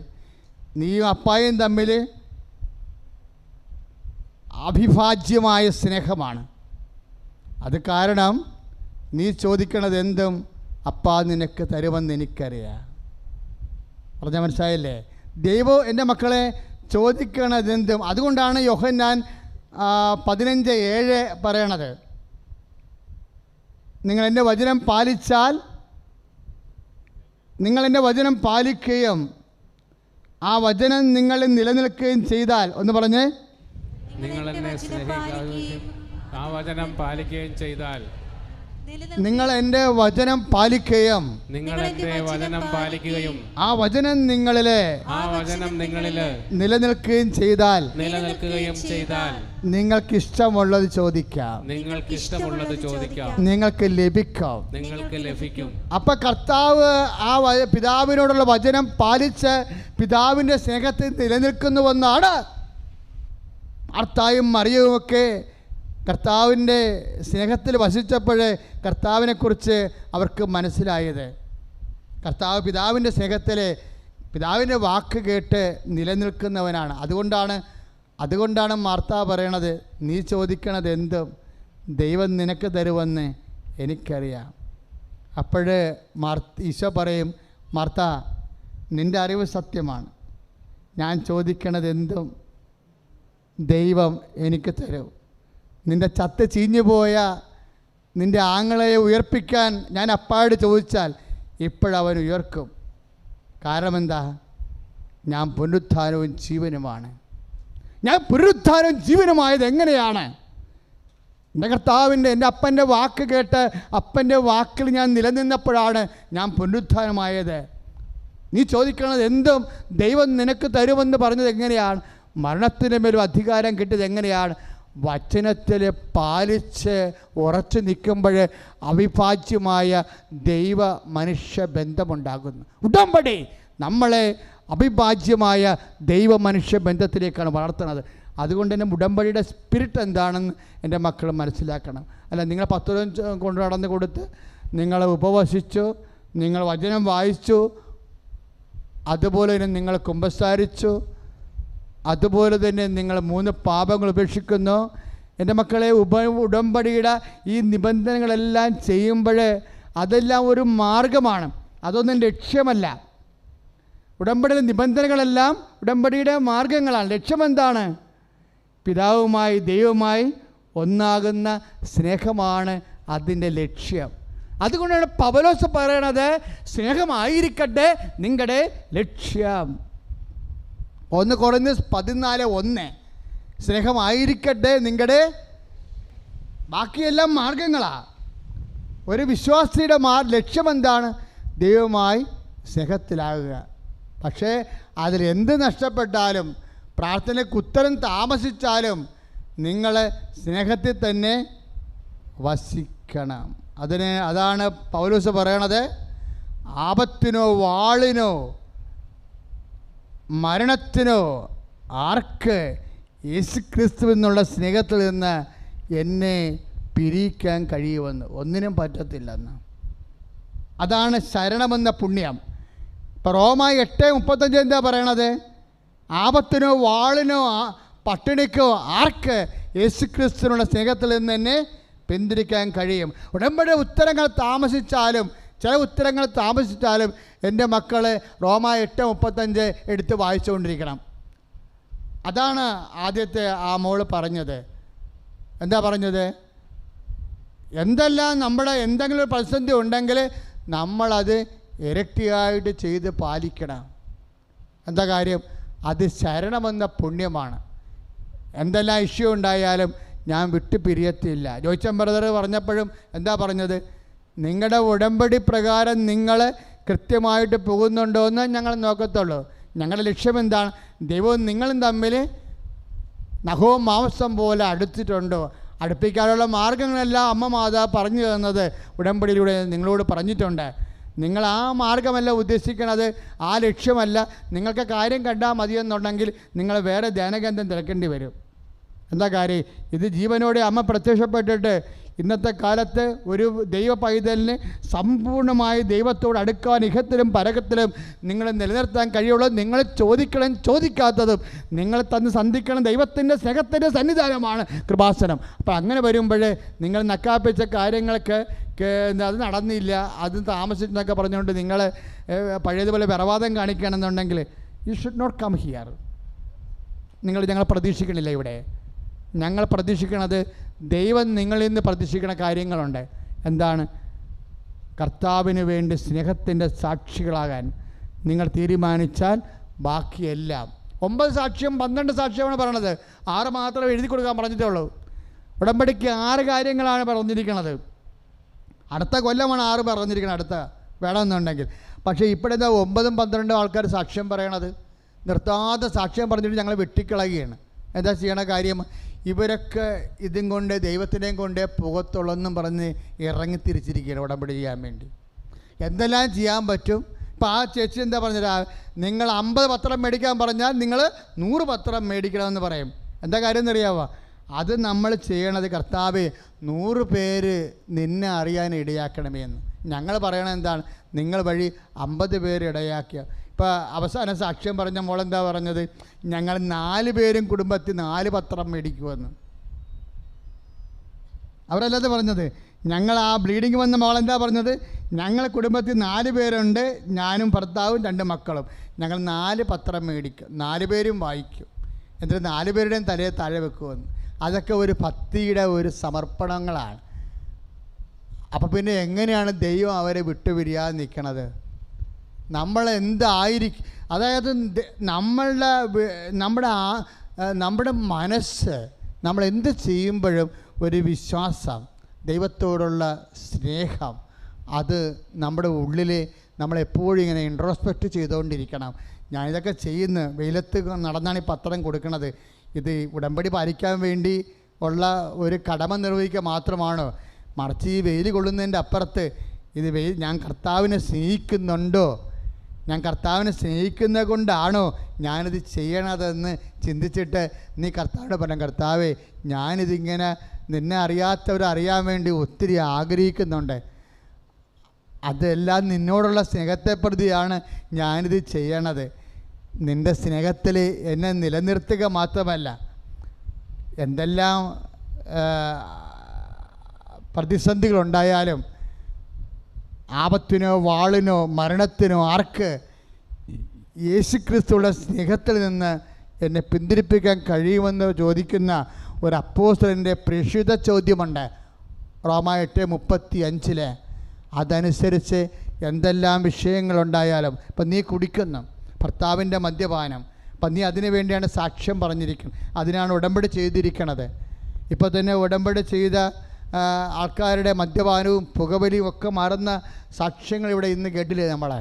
നീയും അപ്പായും തമ്മിൽ അവിഭാജ്യമായ സ്നേഹമാണ്. അത് കാരണം നീ ചോദിക്കണത് എന്തും അപ്പാ നിനക്ക് തരുമെന്ന് എനിക്കറിയാം. പറഞ്ഞാൽ മനസ്സിലായില്ലേ? ദൈവം എൻ്റെ മക്കളെ ചോദിക്കണത് എന്തും. അതുകൊണ്ടാണ് യോഹന്നാൻ 15:7 പറയണത്. നിങ്ങൾ എൻ്റെ വചനം പാലിക്കുകയും ആ വചനം നിങ്ങളിൽ നിലനിൽക്കുകയും ചെയ്താൽ, ഒന്ന് പറഞ്ഞേ, നിങ്ങൾ എന്നെ സ്നേഹിക്കുകയും ആ വചനം പാലിക്കുകയും ചെയ്താൽ, നിങ്ങൾ എൻ്റെ വചനം പാലിക്കുകയും ആ വചനം നിങ്ങളില് നിലനിൽക്കുകയും ചെയ്താൽ നിങ്ങൾക്ക് ഇഷ്ടമുള്ളത് ചോദിക്കാം, നിങ്ങൾക്ക് ലഭിക്കും. അപ്പൊ കർത്താവ് ആ പിതാവിനോടുള്ള വചനം പാലിച്ച് പിതാവിൻ്റെ സ്നേഹത്തിൽ നിലനിൽക്കുന്നുവെന്നാണ് മാർത്തായും മറിയവുമൊക്കെ കർത്താവിൻ്റെ സ്നേഹത്തിൽ വസിച്ചപ്പോൾ കർത്താവിനെക്കുറിച്ച് അവർക്ക് മനസ്സിലായത്. കർത്താവ് പിതാവിൻ്റെ സ്നേഹത്തിൽ പിതാവിൻ്റെ വാക്ക് കേട്ട് നിലനിൽക്കുന്നവനാണ്. അതുകൊണ്ടാണ് മാർത്ത പറയണത്, നീ ചോദിക്കണത് എന്തും ദൈവം നിനക്ക് തരുമെന്ന് എനിക്കറിയാം. അപ്പോഴ് ഈശോ പറയും, മാർത്ത, നിൻ്റെ അറിവ് സത്യമാണ്. ഞാൻ ചോദിക്കണത് എന്തും ദൈവം എനിക്ക് തരും. നിൻ്റെ ചത്ത് ചീഞ്ഞുപോയ നിൻ്റെ ആങ്ങളയെ ഉയർപ്പിക്കാൻ ഞാൻ അപ്പായോട് ചോദിച്ചാൽ ഇപ്പോഴവൻ ഉയർക്കും. കാരണം എന്താ? ഞാൻ പുനരുത്ഥാനവും ജീവനുമാണ്. ഞാൻ പുനരുത്ഥാനവും ജീവനുമായത് എങ്ങനെയാണ്? എൻ്റെ കർത്താവിൻ്റെ, എൻ്റെ അപ്പൻ്റെ വാക്ക് കേട്ട് അപ്പൻ്റെ വാക്കിൽ ഞാൻ നിലനിന്നപ്പോഴാണ് ഞാൻ പുനരുത്ഥാനമായത്. നീ ചോദിക്കണത് എന്തും ദൈവം നിനക്ക് തരുമെന്ന് പറഞ്ഞത് എങ്ങനെയാണ്? മരണത്തിൻ്റെ മേലും അധികാരം കിട്ടിയത് എങ്ങനെയാണ്? വചനത്തിൽ പാലിച്ച് ഉറച്ചു നിൽക്കുമ്പോൾ അവിഭാജ്യമായ ദൈവ മനുഷ്യ ബന്ധമുണ്ടാകുന്നു. ഉടമ്പടി നമ്മളെ അവിഭാജ്യമായ ദൈവ മനുഷ്യ ബന്ധത്തിലേക്കാണ് വളർത്തുന്നത്. അതുകൊണ്ട് തന്നെ ഉടമ്പടിയുടെ സ്പിരിറ്റ് എന്താണെന്ന് എൻ്റെ മക്കൾ മനസ്സിലാക്കണം. അല്ല, നിങ്ങൾ 10 രൂപ കൊണ്ട് നടന്ന് കൊടുത്ത് നിങ്ങൾ ഉപവസിച്ചു, നിങ്ങൾ വചനം വായിച്ചു, അതുപോലെ തന്നെ നിങ്ങൾ കുമ്പസാരിച്ചു, അതുപോലെ തന്നെ നിങ്ങൾ 3 പാപങ്ങൾ ഉപേക്ഷിക്കുന്നു. എൻ്റെ മക്കളെ, ഉടമ്പടിയുടെ ഈ നിബന്ധനകളെല്ലാം ചെയ്യുമ്പോൾ അതെല്ലാം ഒരു മാർഗമാണ്, അതൊന്നും ലക്ഷ്യമല്ല. ഉടമ്പടിയിലെ നിബന്ധനകളെല്ലാം ഉടമ്പടിയുടെ മാർഗങ്ങളാണ്. ലക്ഷ്യമെന്താണ്? പിതാവുമായി ദൈവവുമായി ഒന്നാകുന്ന സ്നേഹമാണ് അതിൻ്റെ ലക്ഷ്യം. അതുകൊണ്ടാണ് പൗലോസ് പറയണത്, സ്നേഹമായിരിക്കട്ടെ നിങ്ങളുടെ ലക്ഷ്യം. 1 കൊരിന്ത്യർ 14:1 സ്നേഹമായിരിക്കട്ടെ നിങ്ങളുടെ. ബാക്കിയെല്ലാം മാർഗങ്ങളാണ്. ഒരു വിശ്വാസിയുടെ ലക്ഷ്യം എന്താണ്? ദൈവവുമായി സ്നേഹത്തിലാകുക. പക്ഷേ അതിലെന്ത് നഷ്ടപ്പെട്ടാലും, പ്രാർത്ഥനയ്ക്ക് ഉത്തരം താമസിച്ചാലും നിങ്ങൾ സ്നേഹത്തിൽ തന്നെ വസിക്കണം. അതാണ് പൗലോസ് പറയണത്, ആപത്തിനോ വാളിനോ മരണത്തിനോ ആർക്ക് യേശുക്രിസ്തു എന്നുള്ള സ്നേഹത്തിൽ നിന്ന് എന്നെ പിരിക്കാൻ കഴിയുമെന്ന്? ഒന്നിനും പറ്റത്തില്ലെന്ന്. അതാണ് ശരണമെന്ന പുണ്യം. ഇപ്പോൾ റോമ 8:35 എന്താ പറയണത്? ആപത്തിനോ വാളിനോ പട്ടിണിക്കോ ആർക്ക് യേശുക്രിസ്തുവിനുള്ള സ്നേഹത്തിൽ നിന്ന് എന്നെ പിന്തിരിക്കാൻ കഴിയും? ഉടമ്പടി ഉത്തരങ്ങൾ താമസിച്ചാലും, ചില ഉത്തരങ്ങൾ താമസിച്ചാലും എൻ്റെ മക്കൾ റോമ 8:35 എടുത്ത് വായിച്ചുകൊണ്ടിരിക്കണം. അതാണ് ആദ്യത്തെ ആ മോള് പറഞ്ഞത്. എന്താ പറഞ്ഞത്? എന്തെല്ലാം നമ്മുടെ എന്തെങ്കിലും ഒരു പ്രതിസന്ധി ഉണ്ടെങ്കിൽ നമ്മളത് ഇരട്ടിയായിട്ട് ചെയ്ത് പാലിക്കണം. എന്താ കാര്യം? അത് ശരണമെന്ന പുണ്യമാണ്. എന്തെല്ലാം ഇഷ്യൂ ഉണ്ടായാലും ഞാൻ വിട്ടു പിരിയത്തില്ല. ജോയിച്ചൻ ബ്രദർ പറഞ്ഞപ്പോഴും എന്താ പറഞ്ഞത്? നിങ്ങളുടെ ഉടമ്പടി പ്രകാരം നിങ്ങൾ കൃത്യമായിട്ട് പോകുന്നുണ്ടോ എന്ന് ഞങ്ങൾ നോക്കത്തുള്ളൂ. ഞങ്ങളുടെ ലക്ഷ്യം എന്താണ്? ദൈവവും നിങ്ങളും തമ്മിൽ നഖവും മാംസം പോലെ അടുത്തിട്ടുണ്ടോ? അടുപ്പിക്കാനുള്ള മാർഗങ്ങളെല്ലാം അമ്മ മാതാവ് പറഞ്ഞു തന്നത് ഉടമ്പടിയിലൂടെ നിങ്ങളോട് പറഞ്ഞിട്ടുണ്ട്. നിങ്ങൾ ആ മാർഗമല്ല ഉദ്ദേശിക്കണത്, ആ ലക്ഷ്യമല്ല. നിങ്ങൾക്ക് കാര്യം കണ്ടാൽ മതിയെന്നുണ്ടെങ്കിൽ നിങ്ങൾ വേറെ ധ്യാനകേന്ദ്രം തിരക്കേണ്ടി വരും. എന്താ കാര്യം? ഇത് ജീവനോടെ അമ്മ പ്രത്യക്ഷപ്പെട്ടിട്ട് ഇന്നത്തെ കാലത്ത് ഒരു ദൈവ പൈതലിന് സമ്പൂർണ്ണമായി ദൈവത്തോട് അടുക്കാൻ ഇഹത്തിലും പരകത്തിലും നിങ്ങൾ നിലനിർത്താൻ കഴിയുള്ളൂ. നിങ്ങൾ ചോദിക്കണം, ചോദിക്കാത്തതും നിങ്ങൾ തന്ന് സന്ധിക്കണം. ദൈവത്തിൻ്റെ സ്നേഹത്തിൻ്റെ സന്നിധാനമാണ് കൃപാസനം. അപ്പോൾ അങ്ങനെ വരുമ്പോൾ നിങ്ങൾ നക്കാപ്പിച്ച കാര്യങ്ങൾക്ക് അത് നടന്നില്ല, അത് താമസിച്ചെന്നൊക്കെ പറഞ്ഞുകൊണ്ട് നിങ്ങൾ പഴയതുപോലെ വിറവാദം കാണിക്കുകയാണെന്നുണ്ടെങ്കിൽ you should not come here. ഞങ്ങൾ പ്രതീക്ഷിക്കണില്ല ഇവിടെ. ഞങ്ങൾ പ്രതീക്ഷിക്കണത് ദൈവം നിങ്ങളിൽ നിന്ന് പ്രതീക്ഷിക്കുന്ന കാര്യങ്ങളുണ്ട്. എന്താണ്? കർത്താവിന് വേണ്ടി സ്നേഹത്തിൻ്റെ സാക്ഷികളാകാൻ നിങ്ങൾ തീരുമാനിച്ചാൽ ബാക്കിയെല്ലാം 9 സാക്ഷ്യം 12 സാക്ഷ്യമാണ് പറയണത്. 6 മാത്രമേ എഴുതി കൊടുക്കാൻ പറഞ്ഞിട്ടേ ഉള്ളൂ. ഉടമ്പടിക്ക് 6 കാര്യങ്ങളാണ് പറഞ്ഞിരിക്കുന്നത്. അടുത്ത കൊല്ലമാണ് 6 പറഞ്ഞിരിക്കുന്നത്, അടുത്ത വേണമെന്നുണ്ടെങ്കിൽ. പക്ഷേ ഇപ്പോഴത്തെ 9ഉം 12ഉം ആൾക്കാർ സാക്ഷ്യം പറയണത് നിർത്താതെ സാക്ഷ്യം പറഞ്ഞിട്ട് ഞങ്ങൾ വെട്ടിക്കളയുകയാണ്. എന്താ ചെയ്യണ കാര്യം? ഇവരൊക്കെ ഇതും കൊണ്ട് ദൈവത്തിനെയും കൊണ്ടേ പുകത്തുള്ളെന്നും പറഞ്ഞ് ഇറങ്ങി തിരിച്ചിരിക്കുകയാണ് ഉടമ്പടി ചെയ്യാൻ വേണ്ടി. എന്തെല്ലാം ചെയ്യാൻ പറ്റും? ഇപ്പോൾ ആ ചേച്ചി എന്താ പറഞ്ഞത്? നിങ്ങൾ 50 പത്രം മേടിക്കാൻ പറഞ്ഞാൽ നിങ്ങൾ 100 പത്രം മേടിക്കണമെന്ന് പറയും. എന്താ കാര്യം എന്നറിയാവോ? അത് നമ്മൾ ചെയ്യണത്, കർത്താവേ 100 പേര് നിന്നെ അറിയാൻ ഇടയാക്കണമേ എന്ന്. ഞങ്ങൾ പറയണത് എന്താണ്? നിങ്ങൾ വഴി 50 പേര് ഇടയാക്കിയ. ഇപ്പോൾ അവസാന സാക്ഷ്യം പറഞ്ഞ മോളെന്താ പറഞ്ഞത്? ഞങ്ങൾ 4 പേരും കുടുംബത്തിൽ 4 പത്രം മേടിക്കുമെന്ന്. അവരല്ലാതെ പറഞ്ഞത്. ഞങ്ങൾ ആ ബ്ലീഡിങ് വന്ന മോളെന്താ പറഞ്ഞത്? ഞങ്ങളെ കുടുംബത്തിൽ 4 പേരുണ്ട്, ഞാനും ഭർത്താവും 2 മക്കളും. ഞങ്ങൾ 4 പത്രം മേടിക്കും, 4 പേരും വായിക്കും, എന്നിട്ട് 4 പേരുടെയും തലയെ താഴെ വെക്കുമെന്ന്. അതൊക്കെ ഒരു ഭക്തിയുടെ ഒരു സമർപ്പണങ്ങളാണ്. അപ്പോൾ പിന്നെ എങ്ങനെയാണ് ദൈവം അവരെ വിട്ടുപിരിയാതെ നിൽക്കണത്? നമ്മൾ എന്തായിരിക്കും? അതായത് നമ്മുടെ മനസ്സ് നമ്മൾ എന്ത് ചെയ്യുമ്പോഴും ഒരു വിശ്വാസം, ദൈവത്തോടുള്ള സ്നേഹം, അത് നമ്മുടെ ഉള്ളിൽ നമ്മളെപ്പോഴും ഇങ്ങനെ ഇൻട്രോസ്പെക്റ്റ് ചെയ്തുകൊണ്ടിരിക്കണം. ഞാനിതൊക്കെ ചെയ്യുന്നു, വെയിലത്ത് നടന്നാണ് ഈ പത്രം കൊടുക്കുന്നത്. ഇത് ഉടമ്പടി പാലിക്കാൻ വേണ്ടി ഉള്ള ഒരു കടമ നിർവഹിക്കുക മാത്രമാണോ? മറിച്ച് ഈ വെയിൽ കൊള്ളുന്നതിൻ്റെ അപ്പുറത്ത് ഇത് ഞാൻ കർത്താവിനെ സ്നേഹിക്കുന്നുണ്ടോ? ഞാൻ കർത്താവിനെ സ്നേഹിക്കുന്നത് കൊണ്ടാണോ ഞാനിത് ചെയ്യണതെന്ന് ചിന്തിച്ചിട്ട് നീ കർത്താവിനോട് പറഞ്ഞു, കർത്താവേ ഞാനിതിങ്ങനെ നിന്നെ അറിയാത്തവരറിയാൻ വേണ്ടി ഒത്തിരി ആഗ്രഹിക്കുന്നുണ്ട്. അതെല്ലാം നിന്നോടുള്ള സ്നേഹത്തെ പ്രതിയാണ് ഞാനിത് ചെയ്യണത്. നിൻ്റെ സ്നേഹത്തിൽ എന്നെ നിലനിർത്തുക മാത്രമല്ല, എന്തെല്ലാം പ്രതിസന്ധികളുണ്ടായാലും, ആപത്തിനോ വാളിനോ മരണത്തിനോ ആർക്ക് യേശുക്രിസ്തുവിൻ്റെ സ്നേഹത്തിൽ നിന്ന് എന്നെ പിന്തിരിപ്പിക്കാൻ കഴിയുമെന്ന് ചോദിക്കുന്ന ഒരു അപ്പോസ്തലൻ്റെ പ്രേക്ഷിത ചോദ്യമുണ്ട് റോമ 8:35. അതനുസരിച്ച് എന്തെല്ലാം വിഷയങ്ങളുണ്ടായാലും, ഇപ്പം നീ കുടിക്കുന്നു, ഭർത്താവിൻ്റെ മദ്യപാനം, അപ്പം നീ അതിനു വേണ്ടിയാണ് സാക്ഷ്യം പറഞ്ഞിരിക്കുന്നത്, അതിനാണ് ഉടമ്പടി ചെയ്തിരിക്കുന്നത്. ഇപ്പോൾ തന്നെ ഉടമ്പടി ചെയ്ത ആൾക്കാരുടെ മദ്യപാനവും പുകവലിയും ഒക്കെ മാറുന്ന സാക്ഷ്യങ്ങൾ ഇവിടെ ഇന്ന് കേട്ടില്ലേ നമ്മളെ?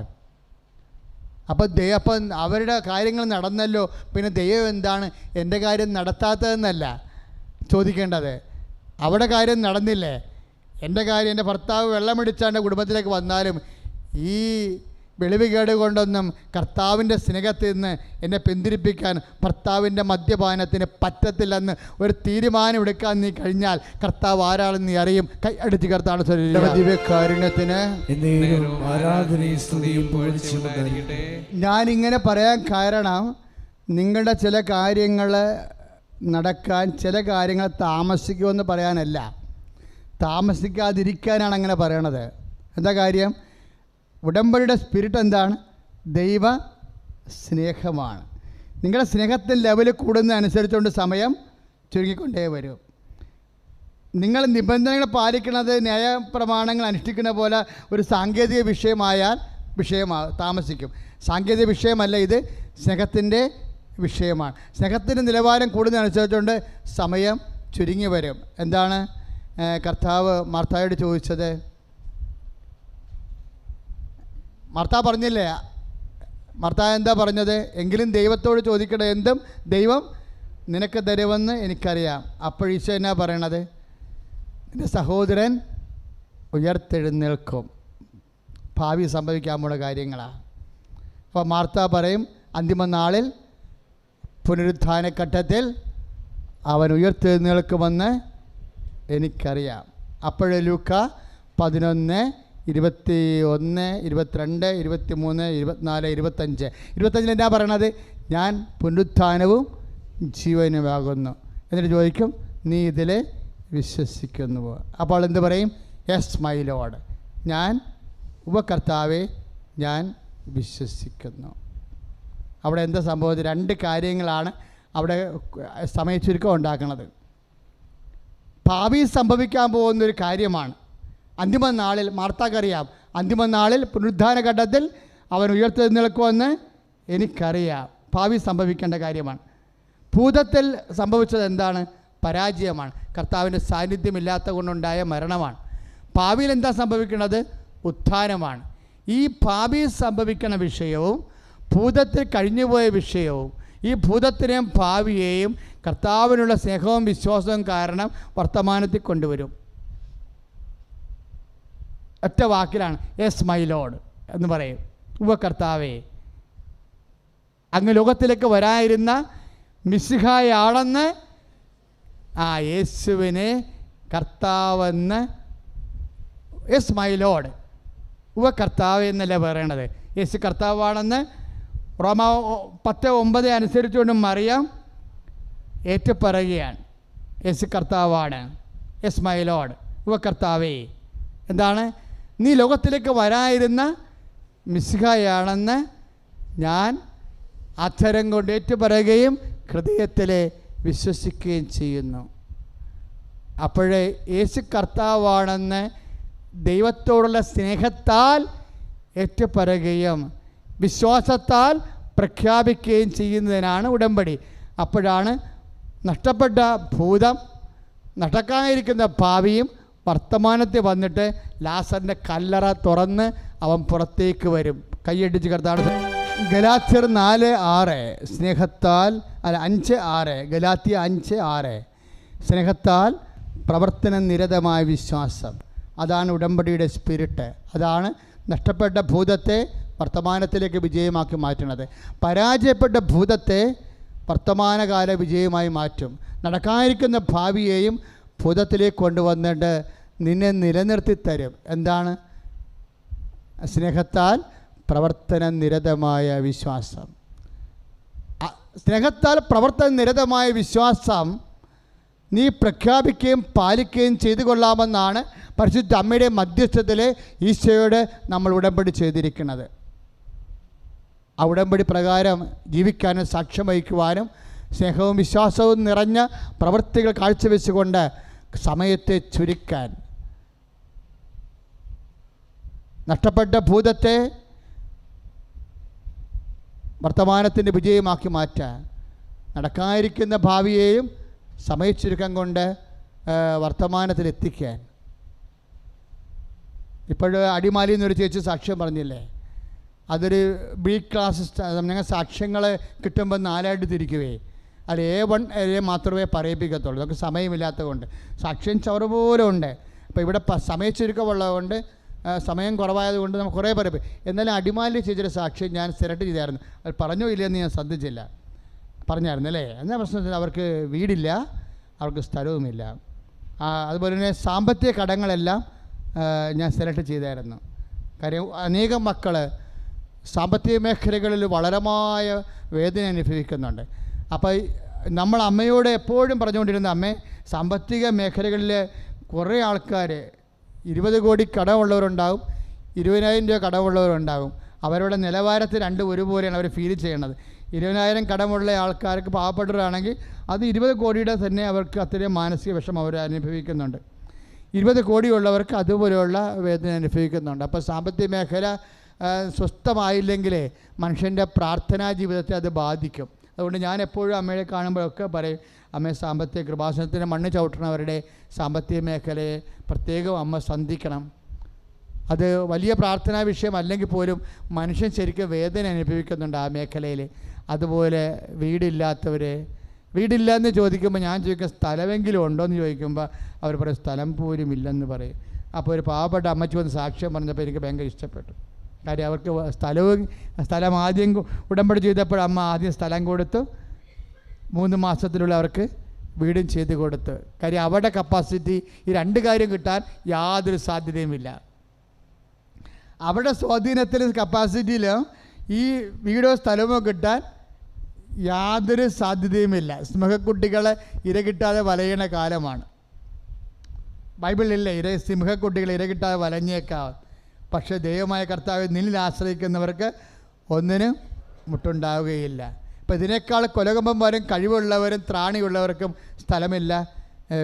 അപ്പം അവരുടെ കാര്യങ്ങൾ നടന്നല്ലോ, പിന്നെ ദൈവം എന്താണ് എൻ്റെ കാര്യം നടത്താത്തതെന്നല്ല ചോദിക്കേണ്ടത്. അവിടെ കാര്യം നടന്നില്ലേ, എൻ്റെ കാര്യം, എൻ്റെ ഭർത്താവ് വെള്ളമടിച്ചാണ്ട് കുടുംബത്തിലേക്ക് വന്നാലും ഈ വെളിവുകേട് കൊണ്ടൊന്നും കർത്താവിൻ്റെ സ്നേഹത്തിൽ നിന്ന് എന്നെ പിന്തിരിപ്പിക്കാൻ ഭർത്താവിൻ്റെ മദ്യപാനത്തിന് പറ്റത്തില്ലെന്ന് ഒരു തീരുമാനം എടുക്കാൻ നീ കഴിഞ്ഞാൽ കർത്താവ് ആരാണെന്ന് നീ അറിയും. കൈ അടിച്ച് കർത്താവ് കാരുണ്യത്തിന് ആരാധനയും സ്തുതിയും ഞാനിങ്ങനെ പറയാൻ കാരണം നിങ്ങളുടെ ചില കാര്യങ്ങൾ നടക്കാൻ ചില കാര്യങ്ങൾ താമസിക്കുമെന്ന് പറയാനല്ല, താമസിക്കാതിരിക്കാനാണ് അങ്ങനെ പറയണത്. എന്താ കാര്യം? ഉടമ്പടിയുടെ സ്പിരിറ്റ് എന്താണ്? ദൈവ സ്നേഹമാണ്. നിങ്ങളുടെ സ്നേഹത്തിൻ്റെ ലെവൽ കൂടുന്നതനുസരിച്ചുകൊണ്ട് സമയം ചുരുങ്ങിക്കൊണ്ടേ വരും. നിങ്ങൾ നിബന്ധനകൾ പാലിക്കുന്നത് ന്യായപ്രമാണങ്ങൾ അനുഷ്ഠിക്കുന്ന പോലെ ഒരു സാങ്കേതിക താമസിക്കും. സാങ്കേതിക വിഷയമല്ല ഇത്, സ്നേഹത്തിൻ്റെ വിഷയമാണ്. സ്നേഹത്തിൻ്റെ നിലവാരം കൂടുന്നതനുസരിച്ചുകൊണ്ട് സമയം ചുരുങ്ങി വരും. എന്താണ് കർത്താവ് മാർത്തായോട് ചോദിച്ചത്? മാർത്ത പറഞ്ഞില്ലേ, മാർത്ത എന്താ പറഞ്ഞത്? എങ്കിലും ദൈവത്തോട് ചോദിക്കട്ടെ, എന്തും ദൈവം നിനക്ക് തരുമെന്ന് എനിക്കറിയാം. അപ്പോൾ ഈശോ എന്നാ പറയണത്? നിൻ്റെ സഹോദരൻ ഉയർത്തെഴുന്നേൽക്കും. ഭാവി സംഭവിക്കാൻ പോണ കാര്യങ്ങളാണ്. അപ്പോൾ മാർത്ത പറയും, അന്തിമ നാളിൽ പുനരുത്ഥാനഘട്ടത്തിൽ അവൻ ഉയർത്തെഴുന്നേൽക്കുമെന്ന് എനിക്കറിയാം. അപ്പോഴേ ലൂക്ക 11, 21, 22, 23, 24, 25 എന്താ പറയണത്? ഞാൻ പുനരുത്ഥാനവും ജീവനുമാകുന്നു. എന്നിട്ട് ചോദിക്കും, നീ ഇതിൽ വിശ്വസിക്കുന്നുവോ? അപ്പോൾ എന്ത് പറയും? യെസ് മൈ ലോർഡ്, ഞാൻ ഉപകർത്താവെ ഞാൻ വിശ്വസിക്കുന്നു. അവിടെ എന്താ സംഭവം? രണ്ട് കാര്യങ്ങളാണ് അവിടെ സമയച്ചുരുക്കം ഉണ്ടാക്കുന്നത്. ഭാവി സംഭവിക്കാൻ പോകുന്നൊരു കാര്യമാണ്. അന്തിമ നാളിൽ മാർത്താക്കറിയാം, അന്തിമ നാളിൽ പുനരുദ്ധാന ഘട്ടത്തിൽ അവൻ ഉയർത്തെഴുന്നേൽക്കുമെന്ന് എനിക്കറിയാം. ഭാവി സംഭവിക്കേണ്ട കാര്യമാണ്. ഭൂതത്തിൽ സംഭവിച്ചത് എന്താണ്? പരാജയമാണ്. കർത്താവിൻ്റെ സാന്നിധ്യമില്ലാത്ത കൊണ്ടുണ്ടായ മരണമാണ്. ഭാവിയിൽ എന്താ സംഭവിക്കുന്നത്? ഉത്ഥാനമാണ്. ഈ ഭാവി സംഭവിക്കുന്ന വിഷയവും ഭൂതത്തിൽ കഴിഞ്ഞുപോയ വിഷയവും ഈ ഭൂതത്തിനെയും ഭാവിയെയും കർത്താവിനുള്ള സ്നേഹവും വിശ്വാസവും കാരണം വർത്തമാനത്തിൽ കൊണ്ടുവരും. ഒറ്റ വാക്കിലാണ് യെസ് മൈ ലോർഡ് എന്ന് പറയും. ഉപകർത്താവേ, അങ്ങ് ലോകത്തിലേക്ക് വരാനിരുന്ന മിശിഹായാണെന്ന് യേശുവിനെ കർത്താവെന്ന് യെസ് മൈ ലോർഡ് ഉപകർത്താവ് എന്നല്ലേ പറയണത്. യേശു കർത്താവാണെന്ന് റോമ 10:9 അനുസരിച്ചുകൊണ്ട് മറിയം ഏറ്റുപറയുകയാണ്. യേശു കർത്താവാണ്, യെസ് മൈ ലോർഡ് ഉപകർത്താവേ. എന്താണ്? നീ ലോകത്തിലേക്ക് വരാനിരുന്ന മിശിഹായാണെന്ന് ഞാൻ അധരം കൊണ്ട് ഏറ്റുപറയുകയും ഹൃദയത്തിൽ വിശ്വസിക്കുകയും ചെയ്യുന്നു. അപ്പോഴേ യേശു കർത്താവാണെന്ന് ദൈവത്തോടുള്ള സ്നേഹത്താൽ ഏറ്റുപറയുകയും വിശ്വാസത്താൽ പ്രഖ്യാപിക്കുകയും ചെയ്യുന്നതിനാണ് ഉടമ്പടി. അപ്പോഴാണ് നഷ്ടപ്പെട്ട ഭൂതം, നടക്കാനിരിക്കുന്ന ഭാവിയും വർത്തമാനത്തിൽ വന്നിട്ട് ലാസറിൻ്റെ കല്ലറ തുറന്ന് അവൻ പുറത്തേക്ക് വരും. കൈയടിച്ച് കർത്താവ്. ഗലാത്യർ 4:6 സ്നേഹത്താൽ 5:6 ഗലാത്യ 5:6 സ്നേഹത്താൽ പ്രവർത്തന നിരതമായ വിശ്വാസം. അതാണ് ഉടമ്പടിയുടെ സ്പിരിറ്റ്. അതാണ് നഷ്ടപ്പെട്ട ഭൂതത്തെ വർത്തമാനത്തിലേക്ക് വിജയമാക്കി മാറ്റുന്നത്. പരാജയപ്പെട്ട ഭൂതത്തെ വർത്തമാനകാല വിജയമായി മാറ്റും. നടക്കാനിരിക്കുന്ന ഭാവിയെയും ഭൂതത്തിലേക്ക് കൊണ്ടുവന്നിട്ട് നിന്നെ നിലനിർത്തി തരും. എന്താണ്? സ്നേഹത്താൽ പ്രവർത്തന നിരതമായ വിശ്വാസം. സ്നേഹത്താൽ പ്രവർത്തന നിരതമായ വിശ്വാസം നീ പ്രഖ്യാപിക്കുകയും പാലിക്കുകയും ചെയ്തു കൊള്ളാമെന്നാണ് പരിശുദ്ധ അമ്മയുടെ മധ്യസ്ഥത്തിൽ ഈശോയോട് നമ്മൾ ഉടമ്പടി ചെയ്തിരിക്കുന്നത്. ആ ഉടമ്പടി പ്രകാരം ജീവിക്കാനും സാക്ഷ്യം വഹിക്കുവാനും സ്നേഹവും വിശ്വാസവും നിറഞ്ഞ പ്രവൃത്തികൾ കാഴ്ചവെച്ചുകൊണ്ട് സമയത്തെ ചുരുക്കാൻ, നഷ്ടപ്പെട്ട ഭൂതത്തെ വർത്തമാനത്തിൻ്റെ വിജയമാക്കി മാറ്റാൻ, നടക്കാനിരിക്കുന്ന ഭാവിയെയും സമയച്ചുരുക്കം കൊണ്ട് വർത്തമാനത്തിലെത്തിക്കാൻ. ഇപ്പോഴും അടിമാലിയിൽ നിന്നൊരു ചേച്ചി സാക്ഷ്യം പറഞ്ഞില്ലേ, അതൊരു ബി ക്ലാസ് ഞങ്ങൾ സാക്ഷ്യങ്ങൾ കിട്ടുമ്പോൾ 4 തിരിക്കുവേ. അത് A1 A മാത്രമേ പറയിപ്പിക്കത്തുള്ളൂ. നമുക്ക് സമയമില്ലാത്തത് കൊണ്ട്. സാക്ഷ്യം ചോറ് പോലെ ഉണ്ട്. അപ്പോൾ ഇവിടെ സമയച്ചുരുക്കമുള്ളതുകൊണ്ട്, സമയം കുറവായതുകൊണ്ട് നമുക്ക് കുറേ പറയും. എന്നാലും അടിമാലി ചെയ്തൊരു സാക്ഷ്യം ഞാൻ സെലക്ട് ചെയ്തായിരുന്നു. അത് പറഞ്ഞോ ഇല്ലയെന്ന് ഞാൻ ശ്രദ്ധിച്ചില്ല. പറഞ്ഞായിരുന്നു അല്ലേ? എന്നാ പ്രശ്നത്തിൽ അവർക്ക് വീടില്ല, അവർക്ക് സ്ഥലവുമില്ല. അതുപോലെ തന്നെ സാമ്പത്തിക കടങ്ങളെല്ലാം ഞാൻ സെലക്ട് ചെയ്തായിരുന്നു. കാര്യം അനേകം മക്കൾ സാമ്പത്തിക മേഖലകളിൽ വളരമായ വേദന അനുഭവിക്കുന്നുണ്ട്. അപ്പോൾ നമ്മൾ അമ്മയോട് എപ്പോഴും പറഞ്ഞുകൊണ്ടിരുന്ന, അമ്മേ, സാമ്പത്തിക മേഖലകളിൽ കുറേ ആൾക്കാർ 20 കോടി കടമുള്ളവരുണ്ടാകും, 20,000 രൂപ കടമുള്ളവരുണ്ടാകും. അവരുടെ നിലവാരത്തിൽ രണ്ടും ഒരുപോലെയാണ് അവർ ഫീൽ ചെയ്യണത്. 20,000 കടമുള്ള ആൾക്കാർക്ക്, പാവപ്പെട്ടവരാണെങ്കിൽ അത് 20 കോടിയുടെ തന്നെ അവർക്ക് അത്രയും മാനസിക വിഷമം അവർ അനുഭവിക്കുന്നുണ്ട്. 20 കോടിയുള്ളവർക്ക് അതുപോലെയുള്ള വേദന അനുഭവിക്കുന്നുണ്ട്. അപ്പോൾ സാമ്പത്തിക മേഖല സ്വസ്ഥമായില്ലെങ്കിൽ മനുഷ്യൻ്റെ പ്രാർത്ഥനാ ജീവിതത്തെ അത് ബാധിക്കും. അതുകൊണ്ട് ഞാൻ എപ്പോഴും അമ്മയെ കാണുമ്പോഴൊക്കെ പറയും, അമ്മയെ സാമ്പത്തിക കൃപാസനത്തിൻ്റെ മണ്ണ് ചവിട്ടണവരുടെ സാമ്പത്തിക മേഖലയെ പ്രത്യേകം അമ്മ സന്ധിക്കണം. അത് വലിയ പ്രാർത്ഥനാ വിഷയമല്ലെങ്കിൽ പോലും മനുഷ്യൻ ശരിക്കും വേദന അനുഭവിക്കുന്നുണ്ട് ആ മേഖലയിൽ. അതുപോലെ വീടില്ല എന്ന് ചോദിക്കുമ്പോൾ ഞാൻ ചോദിക്കും, സ്ഥലമെങ്കിലും ഉണ്ടോ എന്ന് ചോദിക്കുമ്പോൾ അവർ പറയും സ്ഥലം പോലും ഇല്ലെന്ന് പറയും. അപ്പോൾ ഒരു പാവപ്പെട്ട അമ്മച്ചി വന്ന് സാക്ഷ്യം പറഞ്ഞപ്പോൾ എനിക്ക് ഭയങ്കര ഇഷ്ടപ്പെട്ടു. കാര്യം അവർക്ക് സ്ഥലം ആദ്യം ഉടമ്പടി ചെയ്തപ്പോൾ അമ്മ ആദ്യം സ്ഥലം കൊടുത്തു, 3 മാസത്തിലുള്ള അവർക്ക് വീടും ചെയ്ത് കൊടുത്തു. കാര്യം അവരുടെ കപ്പാസിറ്റി ഈ 2 കാര്യം കിട്ടാൻ യാതൊരു സാധ്യതയുമില്ല. അവരുടെ സ്വാധീനത്തിലും കപ്പാസിറ്റിയിലും ഈ വീടോ സ്ഥലമോ കിട്ടാൻ യാതൊരു സാധ്യതയുമില്ല. സിംഹക്കുട്ടികളെ ഇര കിട്ടാതെ വലയണ കാലമാണ്. ബൈബിളിലില്ലേ, സിംഹക്കുട്ടികളെ ഇര കിട്ടാതെ വലഞ്ഞേക്കാം, പക്ഷേ ദൈവമായ കർത്താവ് നിന്നിൽ ആശ്രയിക്കുന്നവർക്ക് ഒന്നിനും മുട്ടുണ്ടാവുകയില്ല. ഇപ്പം ഇതിനേക്കാൾ കൊലകമ്പം വരും കഴിവുള്ളവരും ത്രാണിയുള്ളവർക്കും സ്ഥലമില്ല,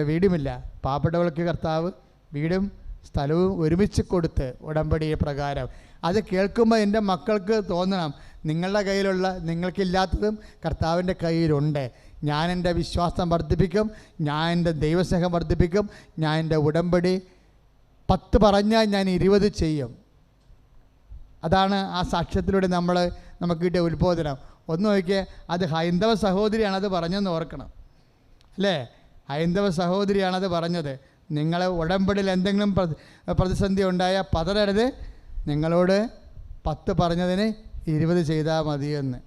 വീടുമില്ല. പാവപ്പെട്ടവർക്ക് കർത്താവ് വീടും സ്ഥലവും ഒരുമിച്ച് കൊടുത്ത് ഉടമ്പടി പ്രകാരം. അത് കേൾക്കുമ്പോൾ എൻ്റെ മക്കൾക്ക് തോന്നണം, നിങ്ങളുടെ കയ്യിലുള്ള നിങ്ങൾക്കില്ലാത്തതും കർത്താവിൻ്റെ കയ്യിലുണ്ട്. ഞാൻ എൻ്റെ വിശ്വാസം വർദ്ധിപ്പിക്കും, ഞാൻ എൻ്റെ ദൈവസ്നേഹം വർദ്ധിപ്പിക്കും, ഞാൻ എൻ്റെ ഉടമ്പടി 10 പറഞ്ഞാൽ ഞാൻ 20 ചെയ്യും. അതാണ് ആ സാക്ഷ്യത്തിലൂടെ നമുക്ക് കിട്ടിയ ഉത്ബോധനം. ഒന്ന് നോക്കിയേ, അത് ഹൈന്ദവ സഹോദരിയാണത് പറഞ്ഞതെന്ന് ഓർക്കണം അല്ലേ? ഹൈന്ദവ സഹോദരിയാണത് പറഞ്ഞത്. നിങ്ങൾ ഉടമ്പടിയിൽ എന്തെങ്കിലും പ്രതിസന്ധി ഉണ്ടായാൽ പതറരുത്, നിങ്ങളോട് 10 പറഞ്ഞതിന് 20 ചെയ്താൽ മതിയെന്ന്.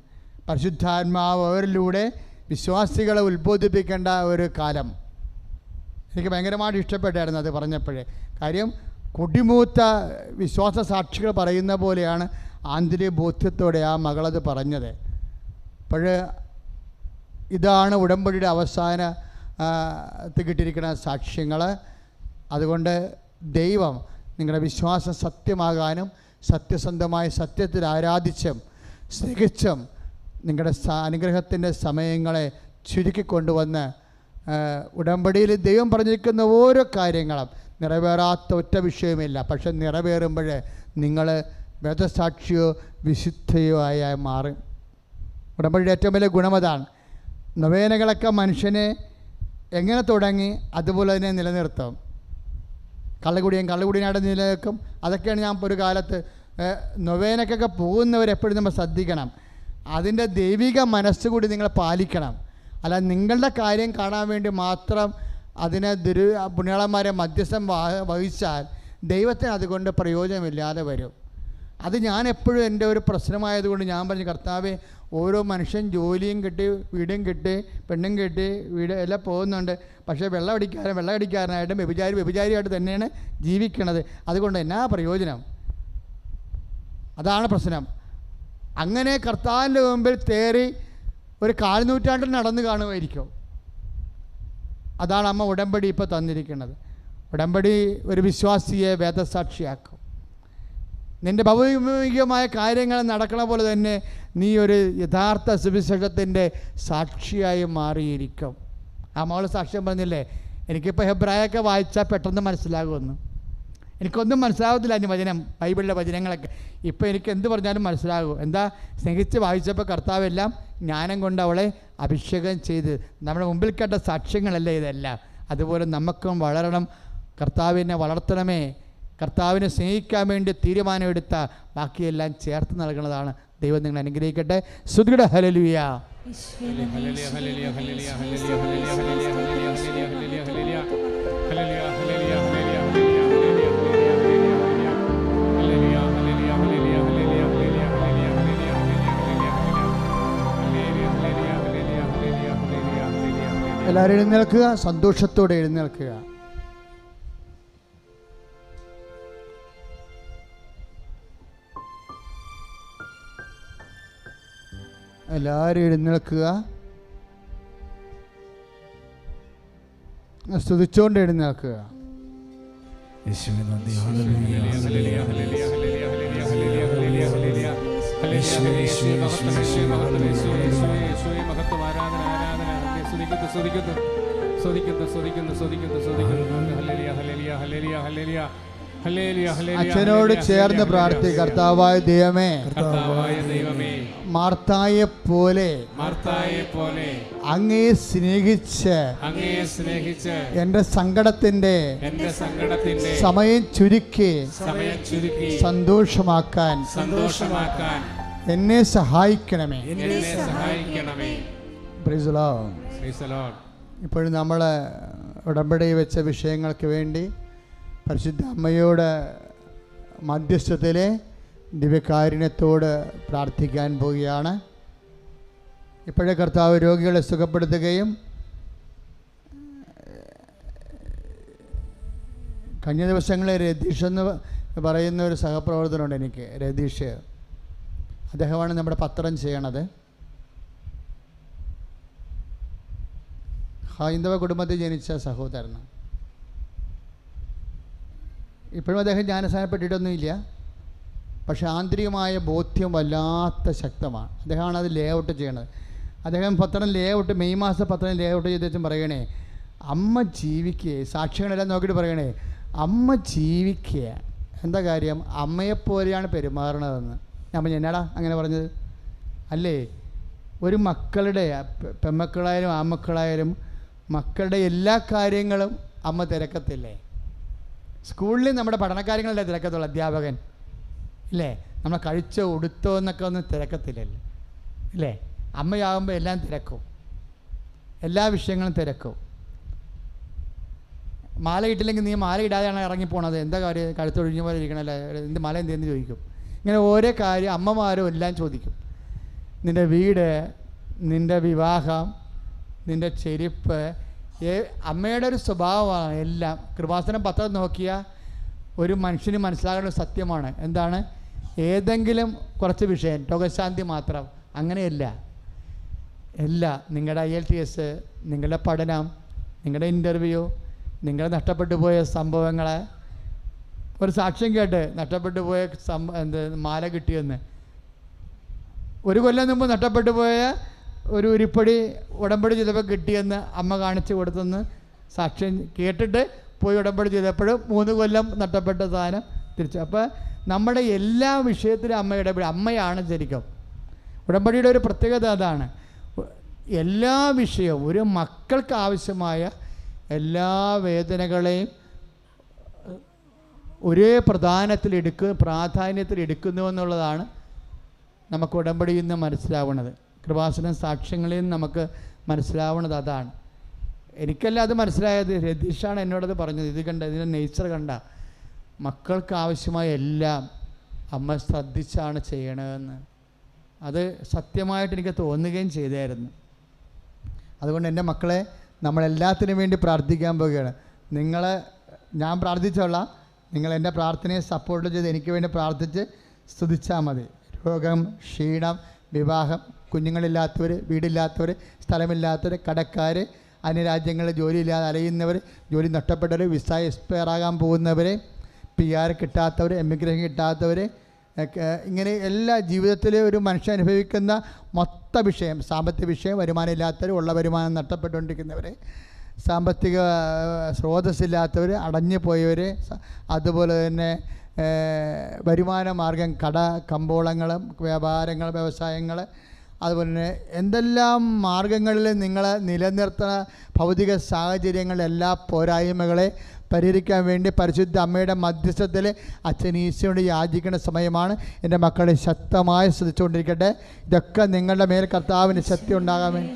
പരിശുദ്ധാത്മാവ് അവരിലൂടെ വിശ്വാസികളെ ഉത്ബോധിപ്പിക്കേണ്ട ഒരു കാലം. എനിക്ക് ഭയങ്കരമായിട്ട് ഇഷ്ടപ്പെട്ടായിരുന്നു അത് പറഞ്ഞപ്പോഴേ. കാര്യം കൊടിമൂത്ത വിശ്വാസ സാക്ഷികൾ പറയുന്ന പോലെയാണ് ആന്തരിക ബോധ്യത്തോടെ ആ മകളത് പറഞ്ഞത്. അപ്പോൾ ഇതാണ് ഉടമ്പടിയുടെ കിട്ടിയിരിക്കുന്ന സാക്ഷ്യങ്ങൾ. അതുകൊണ്ട് ദൈവം നിങ്ങളുടെ വിശ്വാസം സത്യമാകാനും സത്യസന്ധമായ സത്യത്തിൽ ആരാധിച്ചും സ്നേഹിച്ചും നിങ്ങളുടെ അനുഗ്രഹത്തിൻ്റെ സമയങ്ങളെ ചുരുക്കിക്കൊണ്ടുവന്ന് ഉടമ്പടിയിൽ ദൈവം പറഞ്ഞിരിക്കുന്ന ഓരോ കാര്യങ്ങളും നിറവേറാത്ത ഒറ്റ വിഷയമില്ല. പക്ഷെ നിറവേറുമ്പോൾ നിങ്ങൾ വേദസാക്ഷിയോ വിശുദ്ധയോ ആയി മാറും. ഉടമ്പടിയുടെ ഏറ്റവും വലിയ ഗുണമതാണ്. നൊവേനകളൊക്കെ മനുഷ്യനെ എങ്ങനെ തുടങ്ങി അതുപോലെ തന്നെ നിലനിർത്തും. കള്ളുകുടിയായിട്ട് നിലനിൽക്കും. അതൊക്കെയാണ് ഞാൻ ഒരു കാലത്ത് നൊവേനക്കൊക്കെ പോകുന്നവരെപ്പോഴും നമ്മൾ ശ്രദ്ധിക്കണം. അതിൻ്റെ ദൈവിക മനസ്സുകൂടി നിങ്ങൾ പാലിക്കണം. അല്ല നിങ്ങളുടെ കാര്യം കാണാൻ വേണ്ടി മാത്രം അതിനെ പുണ്യാളന്മാരെ മധ്യസ്ഥം വഹിച്ചാൽ ദൈവത്തിന് അതുകൊണ്ട് പ്രയോജനമില്ലാതെ വരും. അത് ഞാൻ എപ്പോഴും എൻ്റെ ഒരു പ്രശ്നമായതുകൊണ്ട് ഞാൻ പറഞ്ഞു, കർത്താവേ, ഓരോ മനുഷ്യൻ ജോലിയും കിട്ടി, വീടും കിട്ടി, പെണ്ണും കിട്ടി, വീട് എല്ലാം പോകുന്നുണ്ട്. പക്ഷേ വെള്ളമടിക്കാരനായിട്ടും വ്യഭിചാരിയായിട്ട് തന്നെയാണ് ജീവിക്കണത്. അതുകൊണ്ട് എന്നാ പ്രയോജനം? അതാണ് പ്രശ്നം. അങ്ങനെ കർത്താവിൻ്റെ മുമ്പിൽ തേറി ഒരു 4 നൂറ്റാണ്ടിൽ നടന്നു കാണുമായിരിക്കും. അതാണ് അമ്മ ഉടമ്പടി ഇപ്പോൾ തന്നിരിക്കുന്നത്. ഉടമ്പടി ഒരു വിശ്വാസിയെ വേദസാക്ഷിയാക്കും. നിൻ്റെ ഭൗമികമായ കാര്യങ്ങൾ നടക്കണ പോലെ തന്നെ നീ ഒരു യഥാർത്ഥ സുവിശേഷത്തിൻ്റെ സാക്ഷിയായി മാറിയിരിക്കും. ആ മകൾ സാക്ഷ്യം പറഞ്ഞില്ലേ, എനിക്കിപ്പോൾ ഹെബ്രായൊക്കെ വായിച്ചാൽ പെട്ടെന്ന് മനസ്സിലാകുമെന്ന്. എനിക്കൊന്നും മനസ്സിലാകത്തില്ല അതിന് വചനം, ബൈബിളിലെ വചനങ്ങളൊക്കെ. ഇപ്പോൾ എനിക്ക് എന്ത് പറഞ്ഞാലും മനസ്സിലാകും. എന്താ, സ്നേഹിച്ച് വായിച്ചപ്പോൾ കർത്താവെല്ലാം ജ്ഞാനം കൊണ്ട് അവളെ അഭിഷേകം ചെയ്ത്. നമ്മുടെ മുമ്പിൽ കേട്ട സാക്ഷ്യങ്ങളല്ലേ ഇതെല്ലാം. അതുപോലെ നമുക്കും വളരണം. കർത്താവിനെ വളർത്തണമേ കർത്താവിനെ സ്നേഹിക്കാൻ വേണ്ടി തീരുമാനമെടുത്ത ബാക്കിയെല്ലാം ചേർത്ത് നൽകുന്നതാണ്. ദൈവം നിങ്ങൾ അനുഗ്രഹിക്കട്ടെ. സ്തുതിയുടെ ഹല്ലേലൂയ. എല്ലാവരും എഴുന്നേൽക്കുക, സന്തോഷത്തോടെ എഴുന്നേൽക്കുക. എല്ലാവരും എഴുന്നേൽക്കുക, സ്തുതിച്ചുകൊണ്ട് എഴുന്നേൽക്കുക. അച്ഛനോട് ചേർന്ന് പ്രാർത്ഥിക്കുക. കർത്താവായ ദൈവമേ, മാർത്തായെ പോലെ അങ്ങയെ സ്നേഹിച്ച് എന്റെ സങ്കടത്തിന്റെ സമയം ചുരുക്കി സന്തോഷമാക്കാൻ എന്നെ സഹായിക്കണമേ. Praise the Lord. ഇപ്പോഴും നമ്മൾ ഉടമ്പടി വെച്ച വിഷയങ്ങൾക്ക് വേണ്ടി പരിശുദ്ധ അമ്മയോട് മധ്യസ്ഥത്തിലെ ദിവ്യകാരുണ്യത്തോട് പ്രാർത്ഥിക്കാൻ പോവുകയാണ്. ഇപ്പോഴേ കർത്താവ് രോഗികളെ സുഖപ്പെടുത്തുകയും കഴിഞ്ഞ ദിവസങ്ങളിൽ രതീഷ് എന്ന് പറയുന്ന ഒരു സഹപ്രവർത്തനമുണ്ട് എനിക്ക്. രതീഷ് അദ്ദേഹമാണ് നമ്മുടെ പത്രം ചെയ്യണത്. ഹൈന്ദവ കുടുംബത്തിൽ ജനിച്ച സഹോദരനാണ്. ഇപ്പോഴും അദ്ദേഹം ജ്ഞാനസ്നാനപ്പെട്ടിട്ടൊന്നുമില്ല, പക്ഷേ ആന്തരികമായ ബോധ്യം വല്ലാത്ത ശക്തമാണ്. അദ്ദേഹമാണ് അത് ലേ ഔട്ട് ചെയ്യണത്. അദ്ദേഹം പത്രം ലേ ഔട്ട് മെയ് മാസം പത്രം ലേ ഔട്ട് ചെയ്തിട്ടും പറയണേ, അമ്മ ജീവിക്കുക. സാക്ഷ്യങ്ങളെല്ലാം നോക്കിയിട്ട് പറയണേ, അമ്മ ജീവിക്കുക. എന്താ കാര്യം? അമ്മയെപ്പോലെയാണ് പെരുമാറണതെന്ന്. ഞാൻ എന്നാടാ അങ്ങനെ പറഞ്ഞത്? അല്ലേ, ഒരു മക്കളുടെ പെമ്മക്കളായാലും ആമക്കളായാലും മക്കളുടെ എല്ലാ കാര്യങ്ങളും അമ്മ തിരക്കത്തില്ലേ? സ്കൂളിൽ നമ്മുടെ പഠനകാര്യങ്ങളല്ലേ തിരക്കത്തുള്ളൂ, അധ്യാപകൻ ഇല്ലേ? നമ്മൾ കഴിച്ചോ ഉടുത്തോ എന്നൊക്കെ ഒന്നും തിരക്കത്തില്ലല്ലേ, ഇല്ലേ? അമ്മയാകുമ്പോൾ എല്ലാം തിരക്കും, എല്ലാ വിഷയങ്ങളും തിരക്കും. മാല ഇട്ടില്ലെങ്കിൽ നീ മാല ഇടാതെയാണ് ഇറങ്ങിപ്പോണത്, എന്താ കാര്യം കഴുത്തൊഴിഞ്ഞ പോലെ ഇരിക്കണല്ലേ, എന്ത് മാല എന്തെന്ന് ചോദിക്കും. ഇങ്ങനെ ഓരോ കാര്യം അമ്മമാരും എല്ലാം ചോദിക്കും. നിൻ്റെ വീട്, നിൻ്റെ വിവാഹം, നിൻ്റെ ചെരുപ്പ്, അമ്മയുടെ ഒരു സ്വഭാവമാണ് എല്ലാം. കൃപാസനം പത്രം നോക്കിയാൽ ഒരു മനുഷ്യന് മനസ്സിലാകുന്ന സത്യമാണ്. എന്താണ്? ഏതെങ്കിലും കുറച്ച് വിഷയം രോഗശാന്തി മാത്രം അങ്ങനെയല്ല. എല്ലാം നിങ്ങളുടെ IELTS, നിങ്ങളുടെ പഠനം, നിങ്ങളുടെ ഇൻ്റർവ്യൂ, നിങ്ങൾ നഷ്ടപ്പെട്ടു പോയ സംഭവങ്ങൾ. ഒരു സാക്ഷ്യം കേട്ട് നഷ്ടപ്പെട്ടു പോയ മാല കിട്ടിയെന്ന്. ഒരു കൊല്ലം മുമ്പ് നഷ്ടപ്പെട്ടു പോയ ഒരു ഉരുപ്പടി ഉടമ്പടി ചെയ്തപ്പോൾ കിട്ടിയെന്ന് അമ്മ കാണിച്ചു കൊടുത്തെന്ന് സാക്ഷ്യം കേട്ടിട്ട് പോയി ഉടമ്പടി ചെയ്തപ്പോഴും 3 കൊല്ലം നഷ്ടപ്പെട്ട സാധനം തിരിച്ചു. അപ്പോൾ നമ്മുടെ എല്ലാ വിഷയത്തിലും അമ്മ ഇടപെടും. അമ്മയാണ് ശരിക്കും. ഉടമ്പടിയുടെ ഒരു പ്രത്യേകത അതാണ്. എല്ലാ വിഷയവും ഒരു മക്കൾക്ക് ആവശ്യമായ എല്ലാ വേദനകളെയും ഒരേ പ്രാധാന്യത്തിൽ എടുക്കുന്നു എന്നുള്ളതാണ് നമുക്ക് ഉടമ്പടിയിൽ നിന്ന് മനസ്സിലാവുന്നത്. കൃപാസനം സാക്ഷ്യങ്ങളിൽ നിന്ന് നമുക്ക് മനസ്സിലാവുന്നത് അതാണ്. എനിക്കല്ല അത് മനസ്സിലായത്, രതീഷാണ് എന്നോടത് പറഞ്ഞത്. ഇത് കണ്ട, ഇതിൻ്റെ നേച്ചർ കണ്ട, മക്കൾക്ക് ആവശ്യമായ എല്ലാം അമ്മ ശ്രദ്ധിച്ചാണ് ചെയ്യണതെന്ന്. അത് സത്യമായിട്ട് എനിക്ക് തോന്നുകയും ചെയ്തായിരുന്നു. അതുകൊണ്ട് എൻ്റെ മക്കളെ, നമ്മളെല്ലാത്തിനും വേണ്ടി പ്രാർത്ഥിക്കാൻ പോവുകയാണ്. ഞാൻ പ്രാർത്ഥിച്ചോളാം, നിങ്ങൾ എൻ്റെ പ്രാർത്ഥനയെ സപ്പോർട്ട് ചെയ്ത് എനിക്ക് വേണ്ടി പ്രാർത്ഥിച്ച് സ്തുതിച്ചാൽ മതി. രോഗം, ക്ഷീണം, വിവാഹം, കുഞ്ഞുങ്ങളില്ലാത്തവർ, വീടില്ലാത്തവർ, സ്ഥലമില്ലാത്തവർ, കടക്കാർ, അന്യരാജ്യങ്ങളിൽ ജോലിയില്ലാതെ അലയുന്നവർ, ജോലി നഷ്ടപ്പെട്ടവർ, വിസ എക്സ്പയർ ആകാൻ പോകുന്നവർ, PR കിട്ടാത്തവർ, എമിഗ്രേഷൻ കിട്ടാത്തവർ, ഇങ്ങനെ എല്ലാ ജീവിതത്തിൽ ഒരു മനുഷ്യൻ അനുഭവിക്കുന്ന മൊത്ത വിഷയം, സാമ്പത്തിക വിഷയം, വരുമാനം ഇല്ലാത്തവർ, ഉള്ള വരുമാനം നഷ്ടപ്പെട്ടുകൊണ്ടിരിക്കുന്നവർ, സാമ്പത്തിക സ്രോതസ്സില്ലാത്തവർ, അടഞ്ഞു പോയവർ, അതുപോലെ തന്നെ വരുമാന മാർഗം കട, കമ്പോളങ്ങൾ, വ്യാപാരങ്ങൾ, വ്യവസായങ്ങൾ, അതുപോലെ തന്നെ എന്തെല്ലാം മാർഗങ്ങളിൽ നിങ്ങൾ നിലനിർത്തുന്ന ഭൗതിക സാഹചര്യങ്ങളുടെ എല്ലാ പോരായ്മകളെ പരിഹരിക്കാൻ വേണ്ടി പരിശുദ്ധ അമ്മയുടെ മധ്യസ്ഥത്തിൽ അച്ഛൻ ഈശോയോട് യാചിക്കുന്ന സമയമാണ്. എൻ്റെ മക്കളെ ശക്തമായി ശ്രദ്ധിച്ചുകൊണ്ടിരിക്കട്ടെ. ഇതൊക്കെ നിങ്ങളുടെ മേൽ കർത്താവിന് ശക്തി ഉണ്ടാകാൻ വേണ്ടി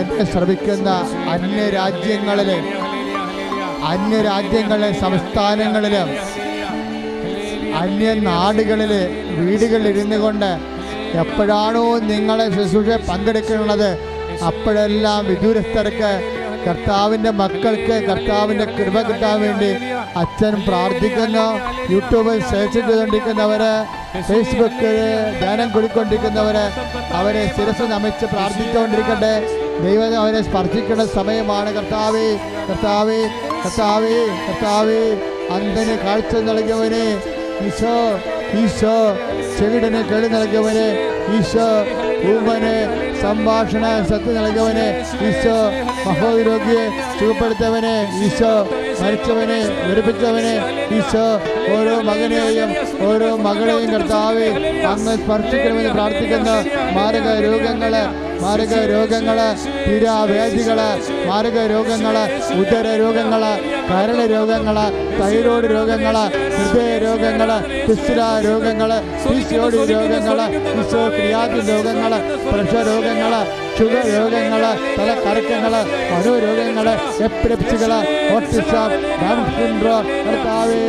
എന്നെ ശ്രമിക്കുന്ന അന്യരാജ്യങ്ങളിലെ സംസ്ഥാനങ്ങളിലും അന്യനാടുകളിൽ വീടുകളിലിരുന്നു കൊണ്ട് എപ്പോഴാണോ നിങ്ങളെ ശുശ്രൂഷ പങ്കെടുക്കുന്നത് അപ്പോഴെല്ലാം വിദൂരസ്ഥർക്ക് കർത്താവിൻ്റെ മക്കൾക്ക് കർത്താവിൻ്റെ കൃപ കിട്ടാൻ വേണ്ടി അച്ഛൻ പ്രാർത്ഥിക്കുന്നു. യൂട്യൂബിൽ സെർച്ച് ചെയ്തുകൊണ്ടിരിക്കുന്നവർ, ഫേസ്ബുക്കിൽ ധ്യാനം കൊടുക്കൊണ്ടിരിക്കുന്നവർ അവരെ ശിരസ് നമിച്ച് പ്രാർത്ഥിച്ചുകൊണ്ടിരിക്കട്ടെ. ദൈവം അവരെ സ്പർശിക്കുന്ന സമയമാണ്. കർത്താവേ കർത്താവേ കർത്താവേ കർത്താവേ, അന്ധന് കാഴ്ച നൽകിയവനെ ഈശോ, ഈശോ ചെവിടന് കേളി നൽകിയവനെ ഈശോ, ഊമന് സംഭാഷണ ശക്തി നൽകിയവനെ ഈശോ, മഹോരോഗിയെ സുഖപ്പെടുത്തവനെ ഈശോ, മരിച്ചവനെ വിരപ്പിച്ചവനെ ഈശോ, ഓരോ മകനെയും ഓരോ മകളെയും കർത്താവേ അങ്ങ് സ്പർശിക്കണമെന്ന് പ്രാർത്ഥിക്കുന്നു. മാരക രോഗങ്ങള്, തീരാവേദികള്, മാരക രോഗങ്ങള്, ഉദര രോഗങ്ങള്, കരൾ രോഗങ്ങള്, തൈറോയ്ഡ് രോഗങ്ങള്, ഹൃദയ രോഗങ്ങള്, പിസ്തുല രോഗങ്ങള്, PCOD രോഗങ്ങള്, ക്രിയാറ്റിൻ രോഗങ്ങള്, പ്രഷർ രോഗങ്ങള്, ഷുഗർ രോഗങ്ങള്, തലക്കറക്കങ്ങള്, മനോരോഗങ്ങള്, എപ്പിലെപ്സികള്, ഓട്ടിസം, ഡൗൺ സിൻഡ്രോം, കർത്താവേ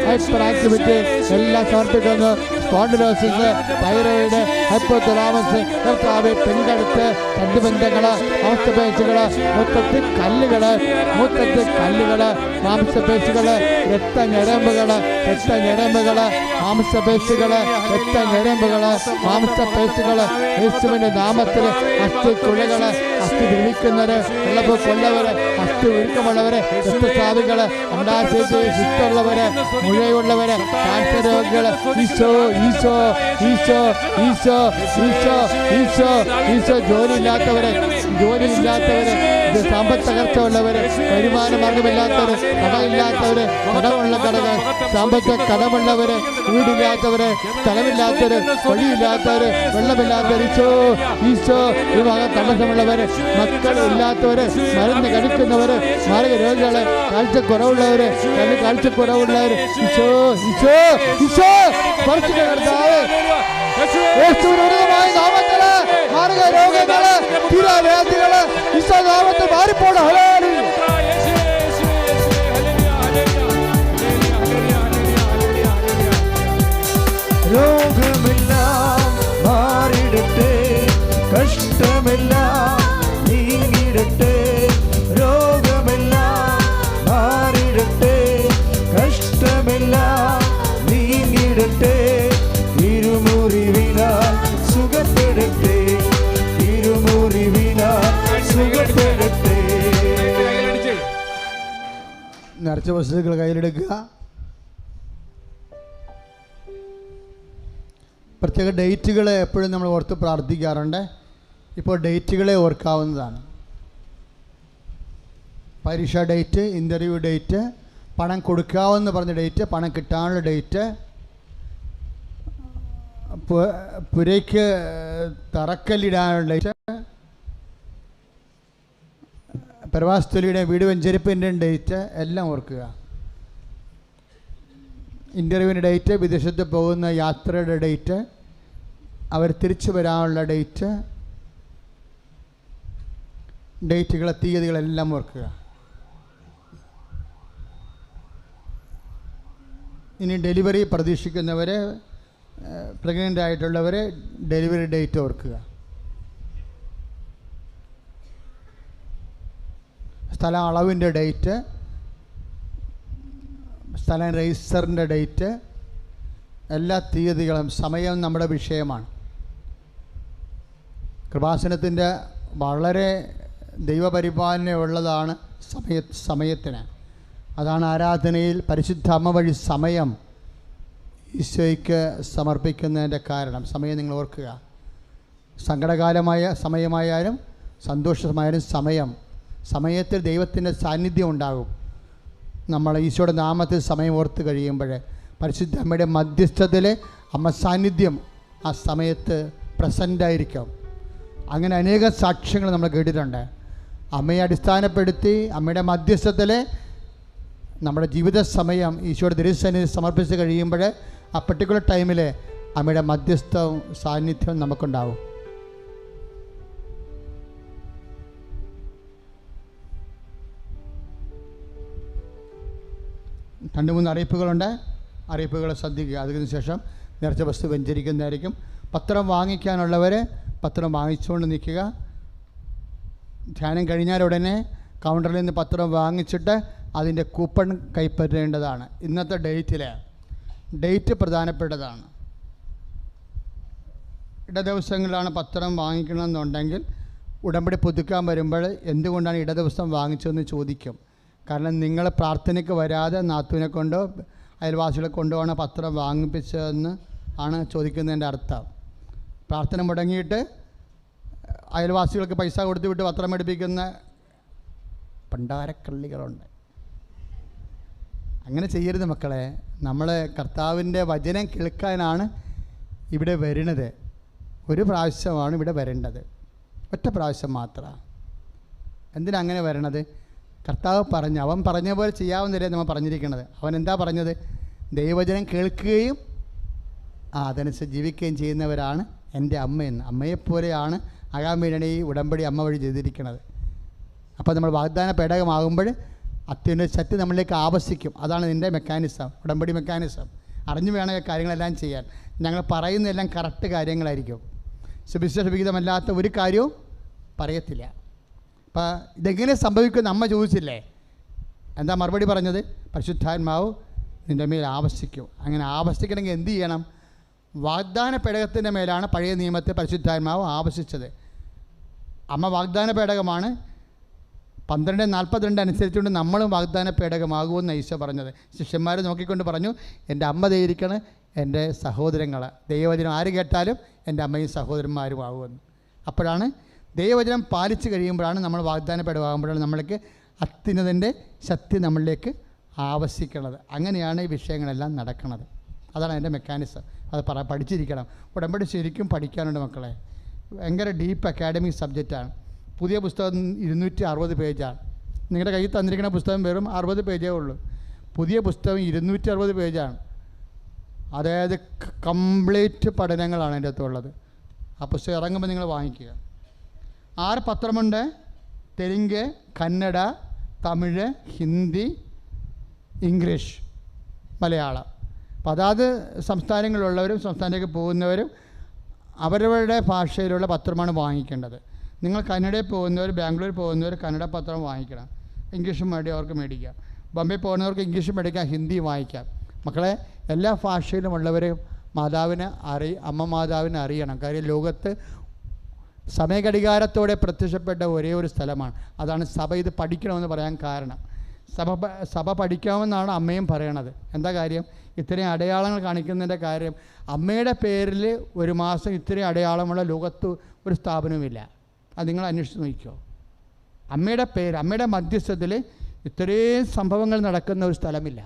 ഹൈപ്പർ ആക്ടിവിറ്റി എല്ലാം സമർപ്പിക്കുന്നു. സ്പോണ്ടിലോസിസ്, തൈറോയിഡ്, ഹൈപ്പോതലാമസ്, കർത്താവെ പെൺകഴുത്ത്, കണ്ടുബന്ധങ്ങള്, അവസ്ഥപേശികള്, മൂത്രത്തിൽ കല്ലുകള്, മാംസപേശികള്, രക്തഞരമ്പുകള്, മാംസപേശികള്, യേശുവിന്റെ നാമത്തിൽ അസ്ഥിക്കുഴകള്, അസ്ഥി ദ്രവിക്കുന്നവര്, കൊല്ലവര്, അസ്ഥി ഉരുക്കമുള്ളവര്, രക്തസ്രാവികള്, അണ്ടാശയത്തിൽ ശുദ്ധമുള്ളവര്, മുഴയുള്ളവര്, ക്യാൻസർ രോഗികള്, ഈശോ ഈശോ ഈശോ ഈശോ ഈശോ ഈശോ ഈശോ, ജോലിയില്ലാത്തവര്, സമ്പത്ത് തകർച്ച ഉള്ളവര്, വരുമാന മാർഗമില്ലാത്തവര്, കടമില്ലാത്തവര്, കടകൾ, സാമ്പത്തിക കടമുള്ളവര്, വീടില്ലാത്തവര്, സ്ഥലമില്ലാത്തവര്, വഴിയില്ലാത്തവര്, വെള്ളമില്ലാത്തവര്, ഈശോ ഈശോ, വിവാഹം തടസ്സമുള്ളവര്, മക്കളില്ലാത്തവര്, മരുന്ന് കഴിക്കുന്നവര്, മാരക രോഗികള്, കാഴ്ചക്കുറവുള്ളവര്, കാഴ്ചക്കുറവുള്ളവര്, ഈശോ ഈശോ ഈശോ, യേശുവിനുമായ നാമത്തില് മാരക രോഗങ്ങള്, തീരാവേദികള് ഈശോ നാമത്തിൽ മാറിപ്പോണം. രോഗമെല്ലാം മാറിടട്ടെ, കഷ്ടമെല്ലാം നീങ്ങിടട്ടെ, രോഗമെല്ലാം മാറിടട്ടെ, കഷ്ടമെല്ലാം നീങ്ങിടട്ടെ, തിരുമുറിവിനാൽ സുഖപ്പെടട്ടെ, തിരുമുറിവിനാൽ സുഖപ്പെടട്ടെ. നിറച്ച വസ്തുക്കൾ കയ്യിലെടുക്കുക. പ്രത്യേക ഡേറ്റുകൾ എപ്പോഴും നമ്മൾ ഓർത്ത് പ്രാർത്ഥിക്കാറുണ്ട്. ഇപ്പോൾ ഡേറ്റുകളെ ഓർക്കാവുന്നതാണ്. പരീക്ഷ ഡേറ്റ്, ഇൻ്റർവ്യൂ ഡേറ്റ്, പണം കൊടുക്കാമെന്ന് പറഞ്ഞ ഡേറ്റ്, പണം കിട്ടാനുള്ള ഡേറ്റ്, പുരയ്ക്ക് തറക്കല്ലിടാനുള്ള ഡേറ്റ്, പ്രവാസത്തൊലിയുടെ വീട് വെഞ്ചരിപ്പിൻ്റെ ഡേറ്റ് എല്ലാം ഓർക്കുക. ഇൻ്റർവ്യൂവിൻ്റെ ഡേറ്റ്, വിദേശത്ത് പോകുന്ന യാത്രയുടെ ഡേറ്റ്, അവർ തിരിച്ചു വരാനുള്ള ഡേറ്റുകൾ, തീയതികളെല്ലാം ഓർക്കുക. ഇനി ഡെലിവറി പ്രതീക്ഷിക്കുന്നവർ, പ്രഗ്നൻ്റ് ആയിട്ടുള്ളവർ ഡെലിവറി ഡേറ്റ് ഓർക്കുക. സ്ഥലം അളവിൻ്റെ ഡേറ്റ്, സ്ഥലം രജിസ്റ്ററിൻ്റെ ഡേറ്റ്, എല്ലാ തീയതികളും, സമയം നമ്മുടെ വിഷയമാണ്. കൃപാസനത്തിൻ്റെ വളരെ ദൈവപരിപാലനയുള്ളതാണ് സമയത്തിന്. അതാണ് ആരാധനയിൽ പരിശുദ്ധ അമ്മ വഴി സമയം ഈശോയ്ക്ക് സമർപ്പിക്കുന്നതിൻ്റെ കാരണം. സമയം നിങ്ങൾ ഓർക്കുക. സങ്കടകാലമായ സമയമായാലും സന്തോഷമായാലും സമയത്തിൽ ദൈവത്തിൻ്റെ സാന്നിധ്യം ഉണ്ടാകും. നമ്മൾ ഈശോയുടെ നാമത്തിൽ സമയം ഓർത്ത് കഴിയുമ്പോൾ പരിശുദ്ധ അമ്മയുടെ മധ്യസ്ഥതയിൽ അമ്മ സാന്നിധ്യം ആ സമയത്ത് പ്രസൻ്റായിരിക്കും. അങ്ങനെ അനേകം സാക്ഷ്യങ്ങൾ നമ്മൾ കേട്ടിട്ടുണ്ട്. അമ്മയെ അടിസ്ഥാനപ്പെടുത്തി അമ്മയുടെ മധ്യസ്ഥത്തിൽ നമ്മുടെ ജീവിത സമയം ഈശോയുടെ തിരുസന്നിധി സമർപ്പിച്ച് കഴിയുമ്പോൾ ആ പെർട്ടിക്കുലർ ടൈമിൽ അമ്മയുടെ മധ്യസ്ഥവും സാന്നിധ്യവും നമുക്കുണ്ടാവും. രണ്ട് മൂന്ന് അറിയിപ്പുകളുണ്ട്. അറിയിപ്പുകൾ ശ്രദ്ധിക്കുക. അതിന് ശേഷം നേർച്ച വസ്തു വെഞ്ചരിക്കുന്നതായിരിക്കും. പത്രം വാങ്ങിക്കാനുള്ളവർ പത്രം വാങ്ങിച്ചുകൊണ്ട് നിൽക്കുക. ധ്യാനം കഴിഞ്ഞാൽ ഉടനെ കൗണ്ടറിൽ നിന്ന് പത്രം വാങ്ങിച്ചിട്ട് അതിൻ്റെ കൂപ്പൺ കൈപ്പറ്റേണ്ടതാണ്. ഇന്നത്തെ ഡേറ്റ് പ്രധാനപ്പെട്ടതാണ്. ഇടദിവസങ്ങളിലാണ് പത്രം വാങ്ങിക്കണമെന്നുണ്ടെങ്കിൽ ഉടമ്പടി പുതുക്കാൻ വരുമ്പോൾ എന്തുകൊണ്ടാണ് ഇടദിവസം വാങ്ങിച്ചതെന്ന് ചോദിക്കും. കാരണം നിങ്ങൾ പ്രാർത്ഥനയ്ക്ക് വരാതെ നാത്തുവിനെ കൊണ്ടോ അയൽവാസികളെ കൊണ്ടുപോകണ പത്രം വാങ്ങിപ്പിച്ചതെന്ന് ആണ് ചോദിക്കുന്നതിൻ്റെ അർത്ഥം. പ്രാർത്ഥന മുടങ്ങിയിട്ട് അയൽവാസികൾക്ക് പൈസ കൊടുത്തു വിട്ട് പത്രം എടുപ്പിക്കുന്ന പണ്ടാരക്കള്ളികളുണ്ട്. അങ്ങനെ ചെയ്യരുത് മക്കളെ. നമ്മൾ കർത്താവിൻ്റെ വചനം കേൾക്കാനാണ് ഇവിടെ വരുന്നത്. ഒരു പ്രാവശ്യമാണ് ഇവിടെ വരേണ്ടത്, ഒറ്റ പ്രാവശ്യം മാത്രമാണ്. എന്തിനാ അങ്ങനെ വരണത്? കർത്താവ് പറഞ്ഞു, അവൻ പറഞ്ഞ പോലെ ചെയ്യാവുന്നതല്ലേ നമ്മൾ പറഞ്ഞിരിക്കുന്നത്. അവൻ എന്താ പറഞ്ഞത്? ദൈവവചനം കേൾക്കുകയും അതനുസരിച്ച് ജീവിക്കുകയും ചെയ്യുന്നവരാണ് എൻ്റെ അമ്മയെന്ന്. അമ്മയെപ്പോലെയാണ് ആകാൻ വേണ്ടിയാണ് ഈ ഉടമ്പടി അമ്മ വഴി ചെയ്തിരിക്കുന്നത്. അപ്പോൾ നമ്മൾ വാഗ്ദാന പേടകമാകുമ്പോൾ അത്യുന്നത ശക്തി നമ്മളിലേക്ക് ആവശ്യിക്കും. അതാണ് ഇതിൻ്റെ മെക്കാനിസം, ഉടമ്പടി മെക്കാനിസം. അറിഞ്ഞു വേണം കാര്യങ്ങളെല്ലാം ചെയ്യാൻ. ഞങ്ങൾ പറയുന്നതെല്ലാം കറക്റ്റ് കാര്യങ്ങളായിരിക്കും. സുവിശേഷ വിഹിതമല്ലാത്ത ഒരു കാര്യവും പറയത്തില്ല. അപ്പോൾ ഇതെങ്ങനെ സംഭവിക്കുമെന്ന് അമ്മ ചോദിച്ചില്ലേ? എന്താ മറുപടി പറഞ്ഞത്? പരിശുദ്ധാത്മാവ് നിൻ്റെ മേൽ ആവശ്യിക്കും. അങ്ങനെ ആവശ്യിക്കണമെങ്കിൽ എന്ത് ചെയ്യണം? വാഗ്ദാന പേടകത്തിൻ്റെ മേലാണ് പഴയ നിയമത്തെ പരിശുദ്ധാത്മാവ് ആവശ്യിച്ചത്. അമ്മ വാഗ്ദാന പേടകമാണ്. 12:42 അനുസരിച്ചുകൊണ്ട് നമ്മളും വാഗ്ദാന പേടകമാകുമെന്ന് ഈശോ പറഞ്ഞത്. ശിഷ്യന്മാർ നോക്കിക്കൊണ്ട് പറഞ്ഞു, എൻ്റെ അമ്മ ദൈവരിക്കണം, എൻ്റെ സഹോദരങ്ങൾ. ദൈവവചനം ആര് കേട്ടാലും എൻ്റെ അമ്മയും സഹോദരന്മാരും ആകുമെന്ന്. അപ്പോഴാണ് ദൈവവചനം പാലിച്ച് കഴിയുമ്പോഴാണ് നമ്മൾ വാഗ്ദാന പേടകമാകുമ്പോഴാണ് നമ്മൾക്ക് അത്യുന്നതൻ്റെ ശക്തി നമ്മളിലേക്ക് ആവശ്യിക്കുന്നത്. അങ്ങനെയാണ് ഈ വിഷയങ്ങളെല്ലാം നടക്കുന്നത്. അതാണ് അതിൻ്റെ മെക്കാനിസം. അത് പഠിച്ചിരിക്കണം. ഉടമ്പടി ശരിക്കും പഠിക്കാനുണ്ട് മക്കളെ. ഭയങ്കര ഡീപ്പ് അക്കാഡമിക് സബ്ജക്റ്റാണ്. പുതിയ പുസ്തകം 260 പേജാണ്. നിങ്ങളുടെ കയ്യിൽ തന്നിരിക്കുന്ന പുസ്തകം വെറും 60 പേജേ ഉള്ളൂ. പുതിയ പുസ്തകം 260 പേജാണ്. അതായത് കംപ്ലീറ്റ് പഠനങ്ങളാണ് അതിൻ്റെ അകത്തുള്ളത്. ആ പുസ്തകം ഇറങ്ങുമ്പോൾ നിങ്ങൾ വാങ്ങിക്കുക. 6 പത്രമുണ്ട്: തെലുങ്ക്, കന്നഡ, തമിഴ്, ഹിന്ദി, ഇംഗ്ലീഷ്, മലയാളം. അപ്പോൾ അതാത് സംസ്ഥാനങ്ങളിലുള്ളവരും സംസ്ഥാനത്തേക്ക് പോകുന്നവരും അവരവരുടെ ഭാഷയിലുള്ള പത്രമാണ് വാങ്ങിക്കേണ്ടത്. നിങ്ങൾ കന്നഡയിൽ പോകുന്നവർ, ബാംഗ്ലൂർ പോകുന്നവർ കന്നഡ പത്രം വാങ്ങിക്കണം. ഇംഗ്ലീഷും അവർക്ക് മേടിക്കാം. ബോംബെ പോകുന്നവർക്ക് ഇംഗ്ലീഷും മേടിക്കാം, ഹിന്ദി വാങ്ങിക്കാം. മക്കളെ, എല്ലാ ഭാഷയിലുമുള്ളവരെ അമ്മ മാതാവിനെ അറിയണം. കാര്യം ലോകത്ത് സമയഘടികാരത്തോടെ പ്രത്യക്ഷപ്പെട്ട ഒരേ ഒരു സ്ഥലമാണ്. അതാണ് സഭ ഇത് പഠിക്കണമെന്ന് പറയാൻ കാരണം. സഭ പഠിക്കാമെന്നാണ് അമ്മയും പറയണത്. എന്താ കാര്യം? ഇത്രയും അടയാളങ്ങൾ കാണിക്കുന്നതിൻ്റെ കാര്യം, അമ്മയുടെ പേരിൽ ഒരു മാസം ഇത്രയും അടയാളമുള്ള ലോകത്ത് ഒരു സ്ഥാപനവുമില്ല. അത് നിങ്ങൾ അന്വേഷിച്ച് നോക്കിക്കോ. അമ്മയുടെ പേര്, അമ്മയുടെ മധ്യസ്ഥത്തിൽ ഇത്രയും സംഭവങ്ങൾ നടക്കുന്ന ഒരു സ്ഥലമില്ല.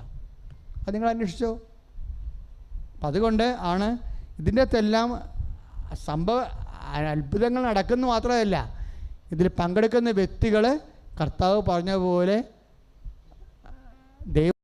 അത് നിങ്ങൾ അന്വേഷിച്ചോ. അപ്പം അതുകൊണ്ട് ആണ് ഇതിൻ്റെ അകത്തെല്ലാം അത്ഭുതങ്ങൾ നടക്കുന്നു മാത്രമല്ല, ഇതിൽ പങ്കെടുക്കുന്ന വ്യക്തികൾ കർത്താവ് പറഞ്ഞ പോലെ ദൈവം